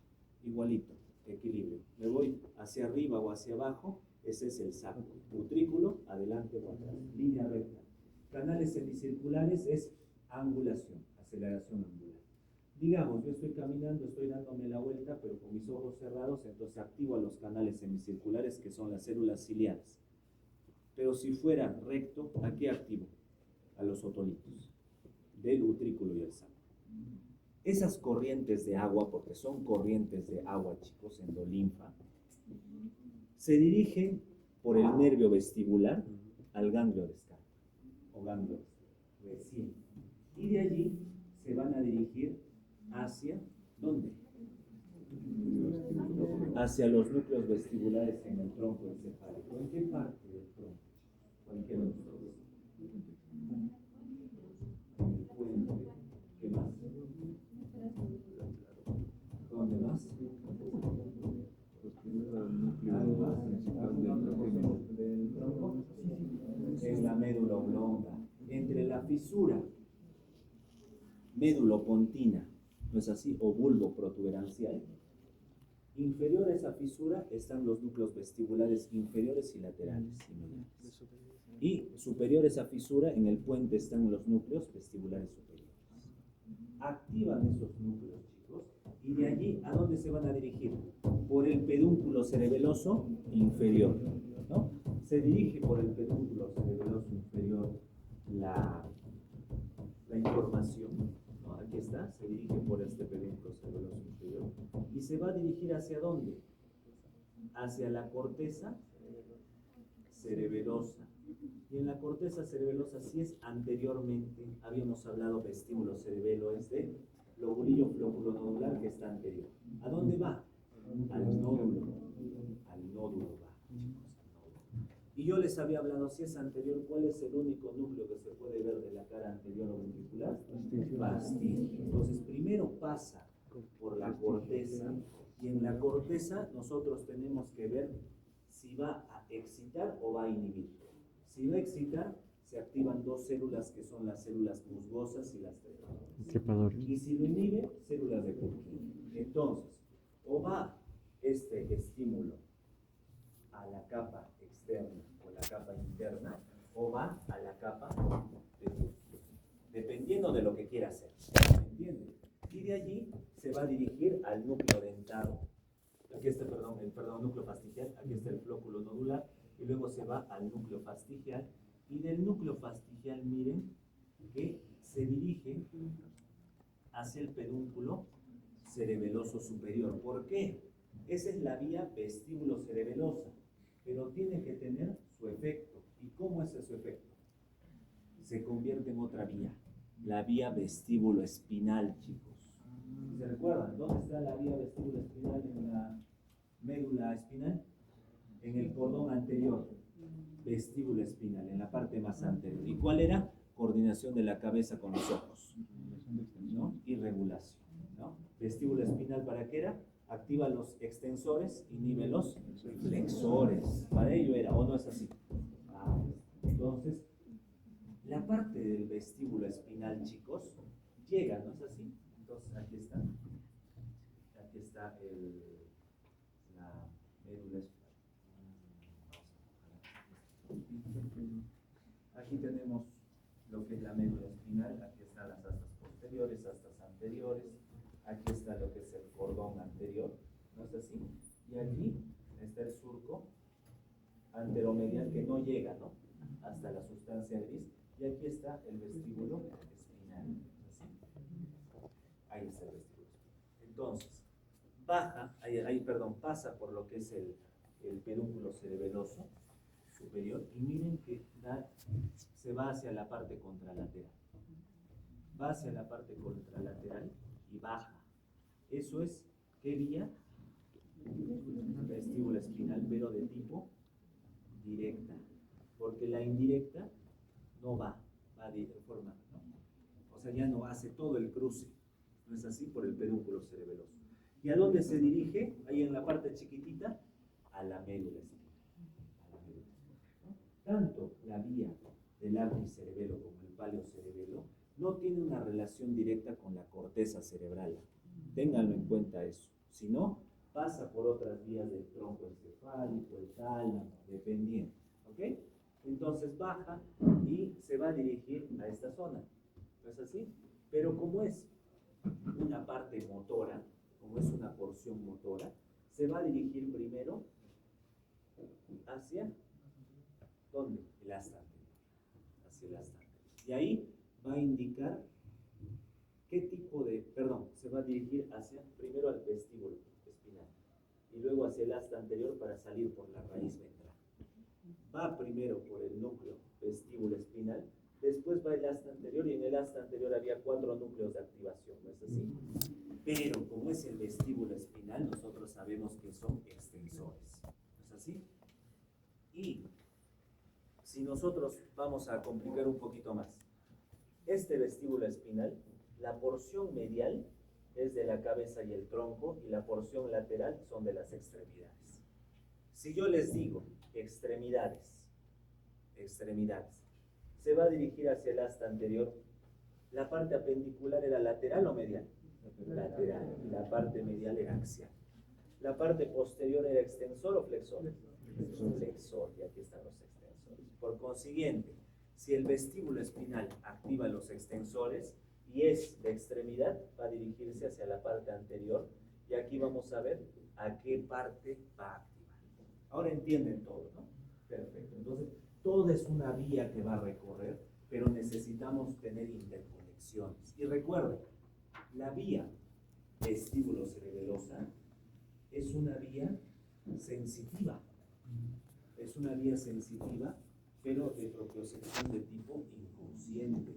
igualito, equilibrio. Me voy hacia arriba o hacia abajo, ese es el sáculo. Utrículo, adelante o atrás. Línea recta. Canales semicirculares es angulación, aceleración angular. Digamos, yo estoy caminando, estoy dándome la vuelta, pero con mis ojos cerrados, entonces activo a los canales semicirculares, que son las células ciliadas. Pero si fuera recto, ¿a qué activo? A los otolitos, del utrículo y el sáculo. Esas corrientes de agua, porque son corrientes de agua, chicos, endolinfa, se dirigen por el nervio vestibular al ganglio descarga, o ganglio recién. Y de allí se van a dirigir hacia, ¿dónde? Hacia los núcleos vestibulares en el tronco encefálico. ¿En qué parte del tronco? Cualquiera de ustedes. En el puente. ¿Qué más? ¿Dónde más? ¿Algo más? ¿Del tronco? En la médula oblonga. Entre la fisura médulo-pontina, ¿no es así? O bulbo protuberancial. Inferior a esa fisura están los núcleos vestibulares inferiores y laterales y mediales. Y superior a esa fisura, en el puente están los núcleos vestibulares superiores. Activan esos núcleos, chicos, y de allí, ¿a dónde se van a dirigir? Por el pedúnculo cerebeloso inferior, ¿no? Se dirige por el pedúnculo cerebeloso inferior la información, ¿no? Aquí está, se dirige por este pedúnculo cerebeloso inferior y se va a dirigir ¿hacia dónde? Hacia la corteza cerebelosa. Y en la corteza cerebelosa, si es anteriormente, habíamos hablado vestíbulo cerebelo, es de lobulillo flóculo-nodular que está anterior. ¿A dónde va? Al nódulo. Al nódulo va, chicos, al nódulo. Y yo les había hablado, si es anterior, ¿cuál es el único núcleo que se puede ver de la cara anterior o ventricular? Fastigio. Entonces, primero pasa por la corteza, y en la corteza nosotros tenemos que ver si va a excitar o va a inhibir. Si va a excitar, se activan dos células que son las células musgosas y las trepadoras. Y si lo inhibe, células de Purkinje. Entonces, o va este estímulo a la capa externa o la capa interna, o va a la capa de Purkinje, dependiendo de lo que quiera hacer. ¿Me entienden? Y de allí se va a dirigir al núcleo dentado. Aquí está, el núcleo fastigial, aquí está el flóculo nodular, y luego se va al núcleo fastigial, y del núcleo fastigial, miren, que se dirige hacia el pedúnculo cerebeloso superior. ¿Por qué? Esa es la vía vestíbulo cerebelosa, pero tiene que tener su efecto. ¿Y cómo es su efecto? Se convierte en otra vía, la vía vestíbulo espinal, chicos. ¿Se recuerdan? ¿Dónde está la vía vestíbulo espinal en la médula espinal? En el cordón anterior, vestíbulo espinal, en la parte más anterior. ¿Y cuál era? Coordinación de la cabeza con los ojos, ¿no? Y regulación, ¿no? Vestíbulo espinal, ¿para qué era? Activa los extensores, inhibe los flexores. Para ello era, ¿o no es así? Entonces, la parte del vestíbulo espinal, chicos, llega, ¿no es así? Entonces, aquí está la médula espinal. Aquí tenemos lo que es la médula espinal, aquí están las astas posteriores, astas anteriores, aquí está lo que es el cordón anterior, ¿no es así? Y aquí está el surco anteromedial que no llega, ¿no?, hasta la sustancia gris, y aquí está el vestíbulo espinal, ¿así? Ahí está el vestíbulo espinal. Entonces, pasa por lo que es el pedúnculo cerebeloso superior, y miren que se va hacia la parte contralateral. Va hacia la parte contralateral y baja. Eso es, ¿qué vía? Vestíbulo espinal, pero de tipo directa. Porque la indirecta no va de forma, ¿no? O sea, ya no hace todo el cruce. ¿No es así? Por el pedúnculo cerebeloso. ¿Y a dónde se dirige? Ahí en la parte chiquitita, a la médula espinal. Tanto la vía del arquicerebelo como el paleocerebelo no tiene una relación directa con la corteza cerebral. Ténganlo en cuenta eso. Si no, pasa por otras vías del tronco encefálico, el tálamo, dependiendo. ¿Ok? Entonces baja y se va a dirigir a esta zona. ¿No es así? Pero como es una parte motora, como es una porción motora, se va a dirigir primero hacia ¿dónde? El asta anterior. Hacia el asta anterior. Y ahí va a indicar qué tipo de, se va a dirigir hacia, primero al vestíbulo espinal y luego hacia el asta anterior para salir por la raíz ventral. Va primero por el núcleo vestíbulo espinal, después va el asta anterior, y en el asta anterior había 4 núcleos de activación, ¿no es así? Pero como es el vestíbulo espinal, nosotros sabemos que son extensores, ¿no es así? Y si nosotros vamos a complicar un poquito más, este vestíbulo espinal, la porción medial es de la cabeza y el tronco, y la porción lateral son de las extremidades. Si yo les digo extremidades, se va a dirigir hacia el asta anterior, ¿la parte apendicular era lateral o medial? Lateral. Y la parte medial era axial. ¿La parte posterior era extensor o flexor? Flexor, y aquí están los extensores. Por consiguiente, si el vestíbulo espinal activa los extensores y es de extremidad, va a dirigirse hacia la parte anterior, y aquí vamos a ver a qué parte va a activar. Ahora entienden todo, ¿no? Perfecto. Entonces, toda es una vía que va a recorrer, pero necesitamos tener interconexiones. Y recuerden, la vía vestíbulo cerebelosa es una vía sensitiva. Es una vía sensitiva, pero de propiocepción de tipo inconsciente.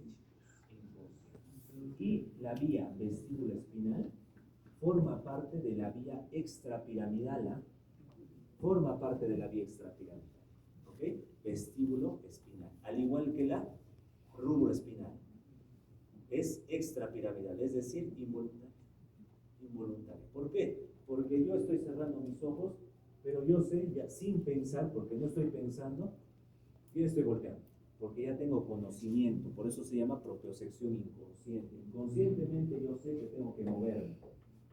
Y la vía vestíbulo espinal forma parte de la vía extrapiramidal. ¿Ok? Vestíbulo espinal. Al igual que la rubro espinal. Es extrapiramidal, es decir, involuntario. ¿Por qué? Porque yo estoy cerrando mis ojos, pero yo sé ya sin pensar, porque no estoy pensando, ¿quién estoy volteando? Porque ya tengo conocimiento, por eso se llama propiocepción inconsciente. Inconscientemente yo sé que tengo que moverme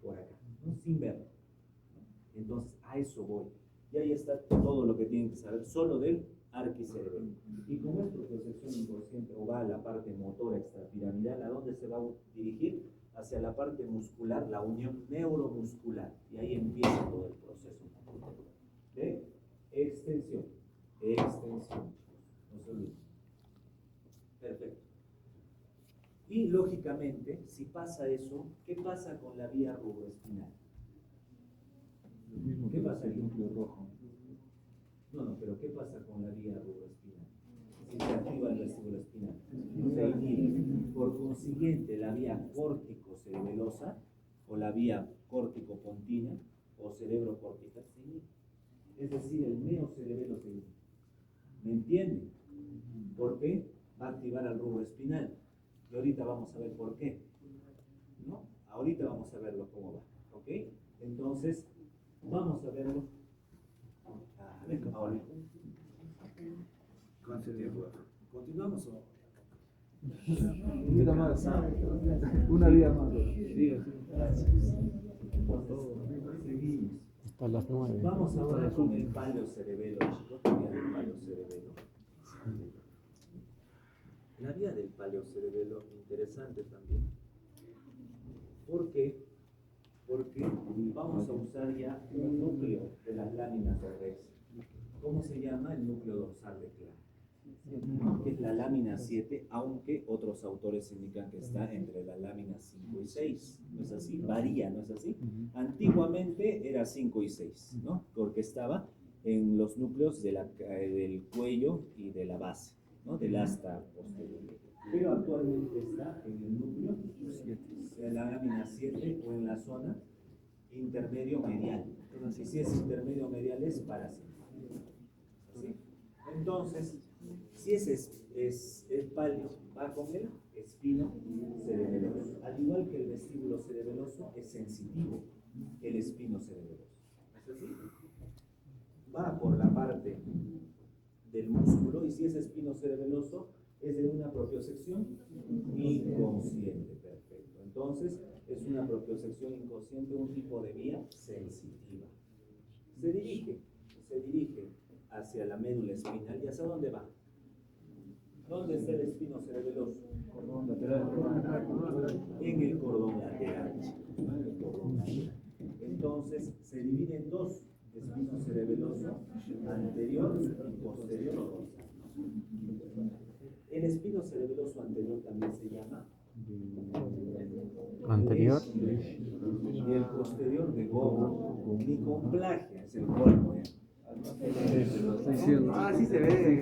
por acá, ¿no? Sin verlo. Entonces, a eso voy. Y ahí está todo lo que tienen que saber solo del arquicerebelo. Y como es propiocepción inconsciente, o va a la parte motora extrapiramidal, ¿a dónde se va a dirigir? Hacia la parte muscular, la unión neuromuscular. Y ahí empieza todo el proceso de extensión. No se olviden. Perfecto. Y lógicamente, si pasa eso, ¿qué pasa con la vía rubroespinal? ¿Qué pasa con el núcleo rojo? No, pero ¿qué pasa con la vía rubroespinal? Si se activa el vestíbulo espinal, se inhibe. Por consiguiente, la vía córtico-cerebelosa o la vía córtico-pontina o cerebro-cortical se inhibe. Es decir, el meocerebelo se inhibe. ¿Me entienden? ¿Por qué? Va a activar al rubro espinal. Y ahorita vamos a ver por qué. ¿No? Ahorita vamos a verlo cómo va. ¿Ok? Entonces, vamos a verlo. Ahora. ¿Cuánto tiempo? ¿Continuamos o? Una vida más. Seguimos. Hasta las 9. Vamos ahora con el paleocerebelo, chicos. La vía del del paleocerebelo interesante también. ¿Por qué? Porque vamos a usar ya un núcleo de las láminas de Rex. ¿Cómo se llama? El núcleo dorsal de Clark, que es la lámina 7, aunque otros autores indican que está entre la lámina 5 y 6. ¿No es así? Varía, ¿no es así? Antiguamente era 5 y 6, ¿no? Porque estaba en los núcleos de del cuello y de la base, ¿no? Del asta posterior. Pero actualmente está en el núcleo de la lámina 7 o en la zona intermedio medial. Y si es intermedio medial es parasimpático. ¿Sí? Entonces, si ese es palio, va con el espino cerebeloso. Al igual que el vestíbulo cerebeloso es sensitivo, el espino cerebeloso. ¿Es así? Va por la parte del músculo, y si es espino cerebeloso es de una propiocepción inconsciente. Perfecto. Entonces, es una propiocepción inconsciente, un tipo de vía sensitiva. Se dirige hacia la médula espinal. ¿Y hacia dónde va? ¿Dónde está el espino cerebeloso? Cordón lateral. En el cordón lateral. Entonces, se divide en dos: espino cerebeloso anterior y posterior o dorsal. El espino cerebeloso anterior también se llama Anterior. y el posterior de Gobo. Ni con plagia, es el colmo. Ah, sí se ve.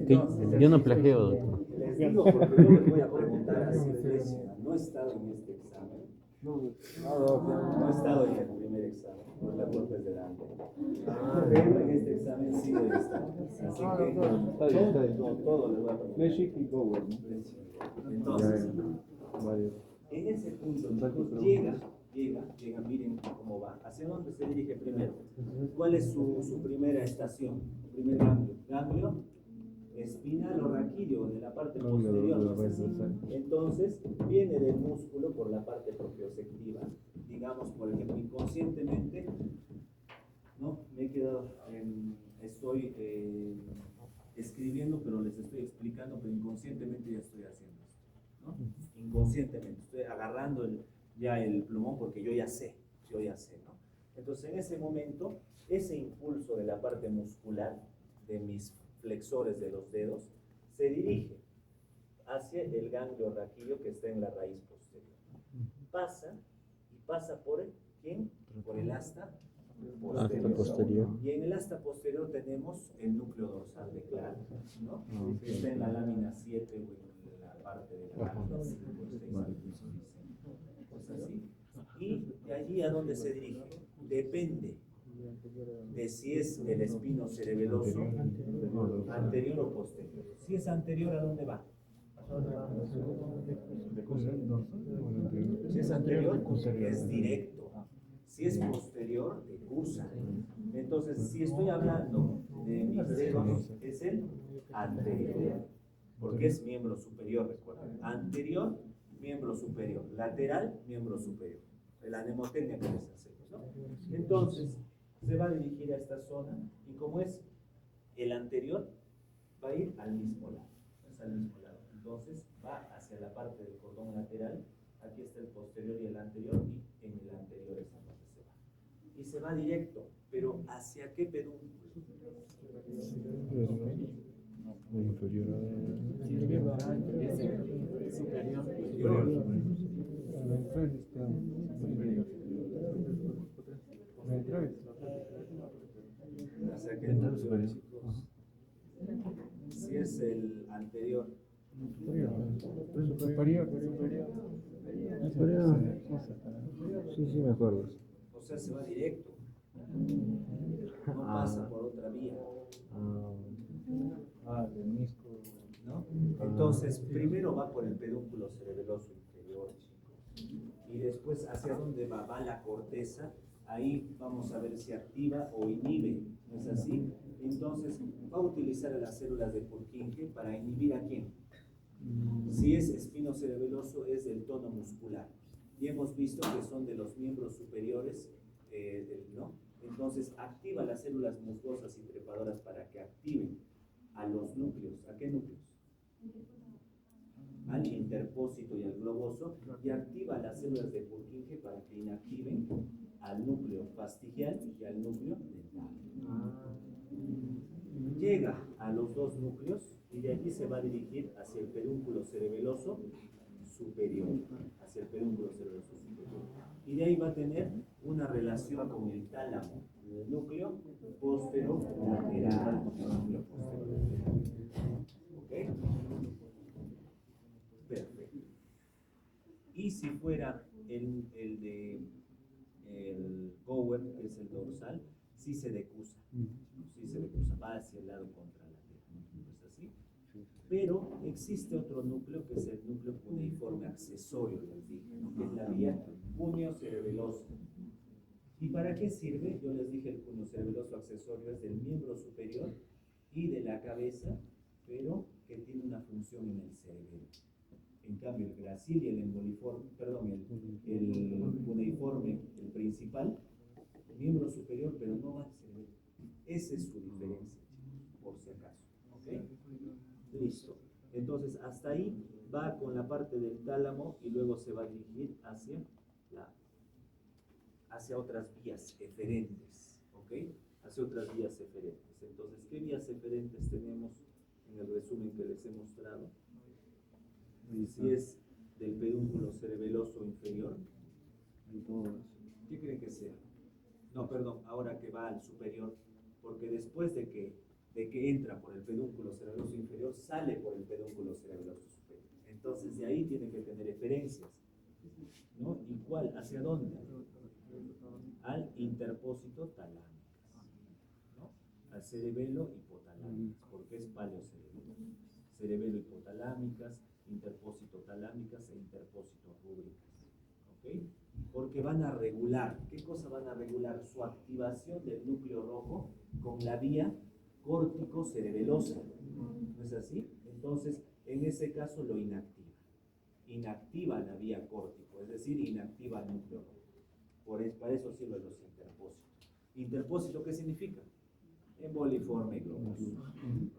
Entonces, Yo no plagio, doctor. les digo porque yo les voy a preguntar así de décima. No he estado en este examen. No he estado en el primer examen, por la culpa es de Dante. Pero en este examen sí voy a estar. Así que todo les voy a preguntar. Fleshik y Gower, ¿no? Entonces, en ese punto, chicos, llega, miren cómo va. ¿Hacia dónde se dirige primero? ¿Cuál es su primera estación? Primer ganglio. Ganglio espinal o raquídeo, de la parte posterior, ¿no es así? Entonces, viene del músculo por la parte propioceptiva. Digamos, por ejemplo, inconscientemente, ¿no? Me he quedado, estoy escribiendo, pero les estoy explicando, pero inconscientemente ya estoy haciendo esto, ¿no? Inconscientemente, estoy agarrando ya el plumón porque yo ya sé, ¿no? Entonces, en ese momento, ese impulso de la parte muscular de mis flexores de los dedos se dirige hacia el ganglio raquídeo que está en la raíz posterior. Pasa por ¿quién? Por el asta posterior. Y en el asta posterior tenemos el núcleo dorsal de Clark, ¿no? Que está en la lámina 7 o en la parte de la lámina 5 o 6. Pues así. Y de allí a dónde se dirige depende de si es el espino cerebeloso anterior o posterior. Si es anterior, ¿a dónde va? Si es anterior, es directo. Si es posterior, decursa. Entonces, si estoy hablando de mis dedos, es el anterior, porque es miembro superior, recuerden. Anterior, miembro superior. Lateral, miembro superior. La mnemotecnia que les hacemos, ¿no? Entonces, se va a dirigir a esta zona, y como es el anterior, va a ir al mismo lado. Es al mismo lado. Entonces, va hacia la parte del cordón lateral. Aquí está el posterior y el anterior, y en el anterior es donde se va. Y se va directo, pero ¿hacia qué pedúnculo? Inferior ¿Hacia qué pedúnculo, chicos? Si es el anterior. superior. Sí, me acuerdo. O sea, se va directo. No pasa por otra vía. El misco. ¿No? Entonces, primero va por el pedúnculo cerebeloso inferior, chicos. Y después, ¿hacia dónde va? Va la corteza. Ahí vamos a ver si activa o inhibe. ¿No es así? Entonces, va a utilizar a las células de Purkinje para inhibir ¿a quién? Si es espino cerebeloso, es del tono muscular. Y hemos visto que son de los miembros superiores, ¿no? Entonces, activa las células musgosas y trepadoras para que activen a los núcleos. ¿A qué núcleos? Al interpósito y al globoso, y activa las células de Purkinje para que inactiven al núcleo fastigial y al núcleo dental. Llega a los dos núcleos y de aquí se va a dirigir hacia el pedúnculo cerebeloso superior, hacia el pedúnculo cerebeloso superior. Y de ahí va a tener una relación con el tálamo, el núcleo posterolateral. ¿Ok? Perfecto. Y si fuera el Gower, que es el dorsal, sí se decusa. Sí se decusa, va hacia el lado contralateral. ¿No es así? Pero existe otro núcleo que es el núcleo cuneiforme accesorio, les dije, ¿no? Que es la vía cuneo-cerebelosa. ¿Y para qué sirve? Yo les dije el cuneo-cerebeloso accesorio es del miembro superior y de la cabeza, pero que tiene una función en el cerebelo. En cambio, el gracil y el emboliforme, perdón, el cuneiforme, el principal, miembro superior, pero no va al cerebelo. Esa es su diferencia, por si acaso. ¿Okay? Listo. Entonces, hasta ahí va con la parte del tálamo y luego se va a dirigir hacia otras vías eferentes. ¿Ok? Hacia otras vías eferentes. Entonces, ¿qué vías eferentes tenemos en el resumen que les he mostrado? Si es del pedúnculo cerebeloso inferior, ¿qué creen que sea? No, perdón, ahora que va al superior, porque después de que entra por el pedúnculo cerebeloso inferior, sale por el pedúnculo cerebeloso superior. Entonces, de ahí tiene que tener eferencias, ¿no? ¿Y cuál? ¿Hacia dónde? Al interpósito talámicas, ¿no? Al cerebelo hipotalámicas, porque es paleocerebelo. Cerebelo hipotalámicas, interpósito talámicas e interpósito rúbricas. ¿Ok? Porque van a regular, ¿qué cosa van a regular? Su activación del núcleo rojo con la vía córtico-cerebelosa. ¿No es así? Entonces, en ese caso lo inactiva. Inactiva la vía córtico, es decir, inactiva el núcleo rojo. Para eso sirven los interpósitos. ¿Interpósito qué significa? Emboliforme globoso.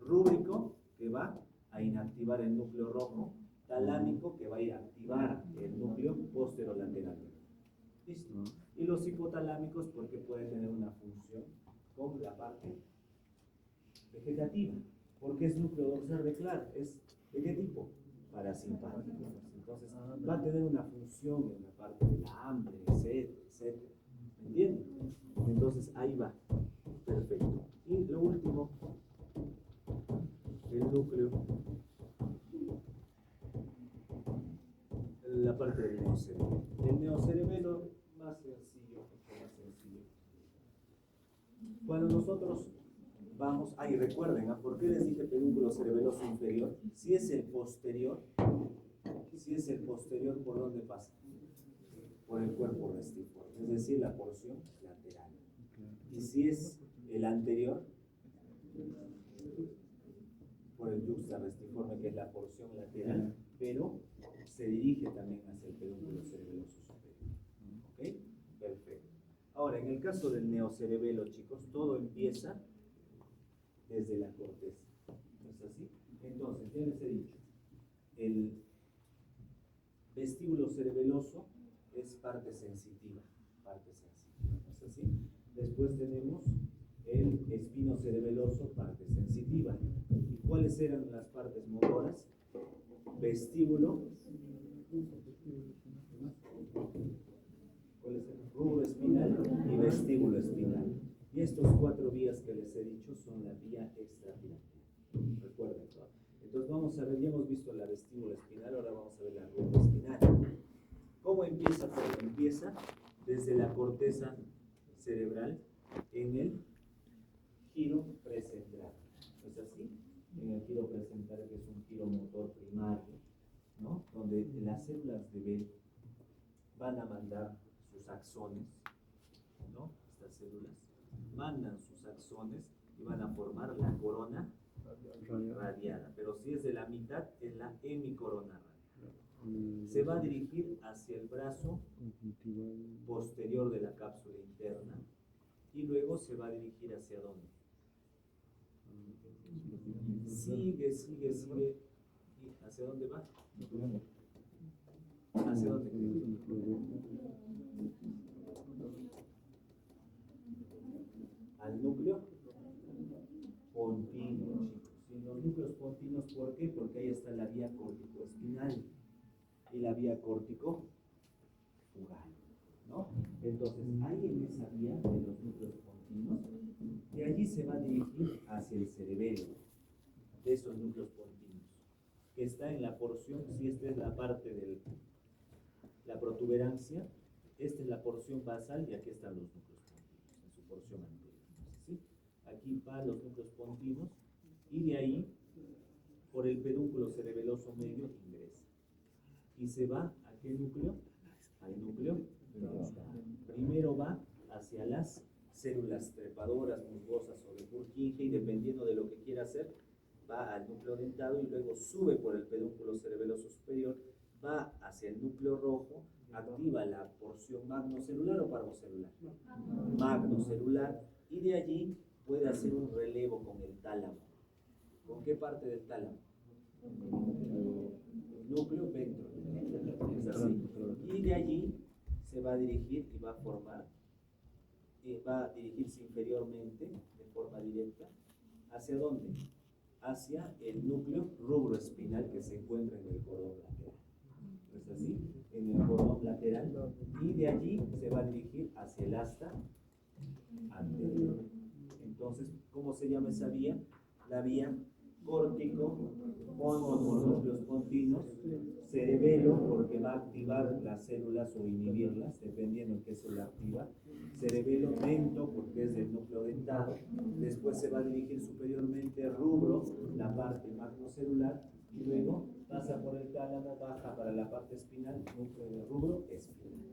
Rúbrico, que va a inactivar el núcleo rojo. Talámico, que va a ir a activar el núcleo posterolateral. ¿Listo? Y los hipotalámicos, porque puede tener una función con la parte vegetativa. Porque es núcleo dorsal de Clark. ¿Es de qué tipo? Parasimpático. Entonces, va a tener una función en la parte de la hambre, sed, etc. ¿Me entienden? Entonces, ahí va. Perfecto. Y lo último, el núcleo, la parte del neocerebelo. El neocerebelo más sencillo, mucho más sencillo. Cuando nosotros vamos, recuerden, ¿por qué les dije pedúnculo cerebeloso inferior? Si es el posterior, ¿por dónde pasa? Por el cuerpo restiforme, es decir, la porción lateral. Y si es el anterior, por el yuxta restiforme, que es la porción lateral, pero se dirige también hacia el pedúnculo cerebeloso superior. ¿Ok? Perfecto. Ahora, en el caso del neocerebelo, chicos, todo empieza desde la corteza. ¿No es así? Entonces, ya les he dicho, el vestíbulo cerebeloso es parte sensitiva, ¿no es así? Después tenemos el espino cerebeloso, parte sensitiva. ¿Y cuáles eran las partes motoras? Vestíbulo, ¿cuáles eran? Rubro espinal y vestíbulo espinal. Y estos 4 vías que les he dicho son la vía extrapiramidal. Recuerden, ¿no? Entonces vamos a ver, ya hemos visto la vestíbula espinal, ahora vamos a ver la rubro espinal. ¿Cómo empieza? Pues empieza desde la corteza cerebral en el giro precentral. ¿No es así? En el giro precentral, que es un giro motor primario, ¿no? Donde las células de Bell van a mandar sus axones, ¿no? Estas células mandan sus axones y van a formar la corona radiada. Pero si es de la mitad, es la hemicorona radiada. Se va a dirigir hacia el brazo posterior de la cápsula interna y luego se va a dirigir hacia dónde? Sigue. ¿Y hacia dónde va? ¿Hacia dónde? Al núcleo pontino, chicos. Y los núcleos pontinos, ¿por qué? Porque ahí está la vía córtico-espinal y la vía córtico-fugal, ¿no? Entonces, ahí en esa vía de los núcleos pontinos, de allí se va a dirigir hacia el cerebelo de esos núcleos pontinos, que está en la porción, si esta es la parte de la protuberancia, esta es la porción basal y aquí están los núcleos pontinos en su porción anterior. ¿Sí? Aquí van los núcleos pontinos y de ahí, por el pedúnculo cerebeloso medio, ingresa. Y se va ¿a qué núcleo? Al núcleo dental. Primero va hacia las células trepadoras, musgosas o de Purkinje, y dependiendo de lo que quiera hacer, va al núcleo dentado y luego sube por el pedúnculo cerebeloso superior, va hacia el núcleo rojo, activa la porción magnocelular o parvocelular. Magnocelular, y de allí puede hacer un relevo con el tálamo. ¿Con qué parte del tálamo? Núcleo ventro. Es así. Y de allí se va a dirigir y va a formar, va a dirigirse inferiormente de forma directa. ¿Hacia dónde? Hacia el núcleo rubroespinal que se encuentra en el cordón lateral. ¿Es así? En el cordón lateral. Y de allí se va a dirigir hacia el asta anterior. Entonces, ¿cómo se llama esa vía? La vía córtico, con núcleos pontinos, cerebelo, porque va a activar las células o inhibirlas, dependiendo en qué célula activa. Cerebelo mento, porque es del núcleo dentado. Después se va a dirigir superiormente rubro, la parte magnocelular, y luego pasa por el tálamo, baja para la parte espinal, núcleo de rubro espinal.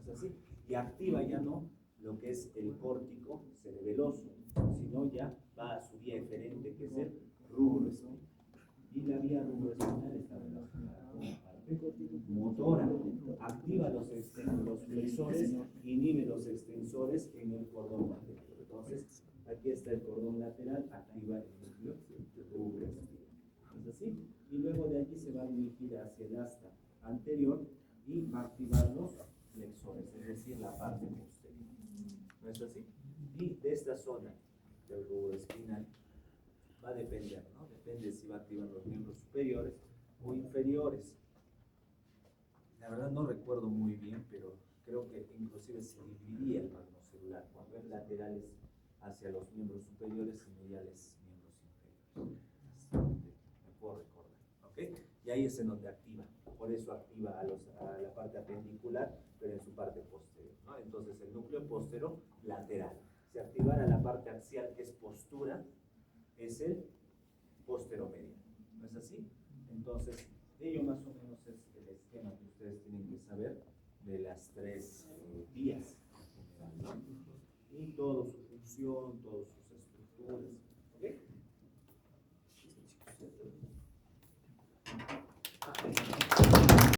¿Es así? Y activa ya no lo que es el córtico cerebeloso, sino ya va a su vía diferente, que es el rubroespinal. Y la vía rubroespinal está relacionada con la parte motora, activa los flexores, inhibe los extensores en el cordón lateral. Entonces, aquí está el cordón lateral, activa el núcleo rubroespinal. ¿Es así? Y luego de allí se va a dirigir hacia el asta anterior y va a activar los flexores, es decir, la parte posterior. ¿No es así? Y de esta zona del rubroespinal va a depender, ¿no? Depende si va a activar los miembros superiores o inferiores. La verdad no recuerdo muy bien, pero creo que inclusive se dividiría el magnocelular cuando es laterales hacia los miembros superiores y mediales miembros inferiores. Me puedo recordar, ¿ok? Y ahí es en donde activa. Por eso activa a la parte apendicular, pero en su parte posterior, ¿no? Entonces el núcleo postero lateral. Si activara la parte axial, que es postura, es el posteromedial. ¿No es así? Entonces, ello más o menos es el esquema que ustedes tienen que saber de las tres vías, ¿no? Y toda su función, todas sus estructuras.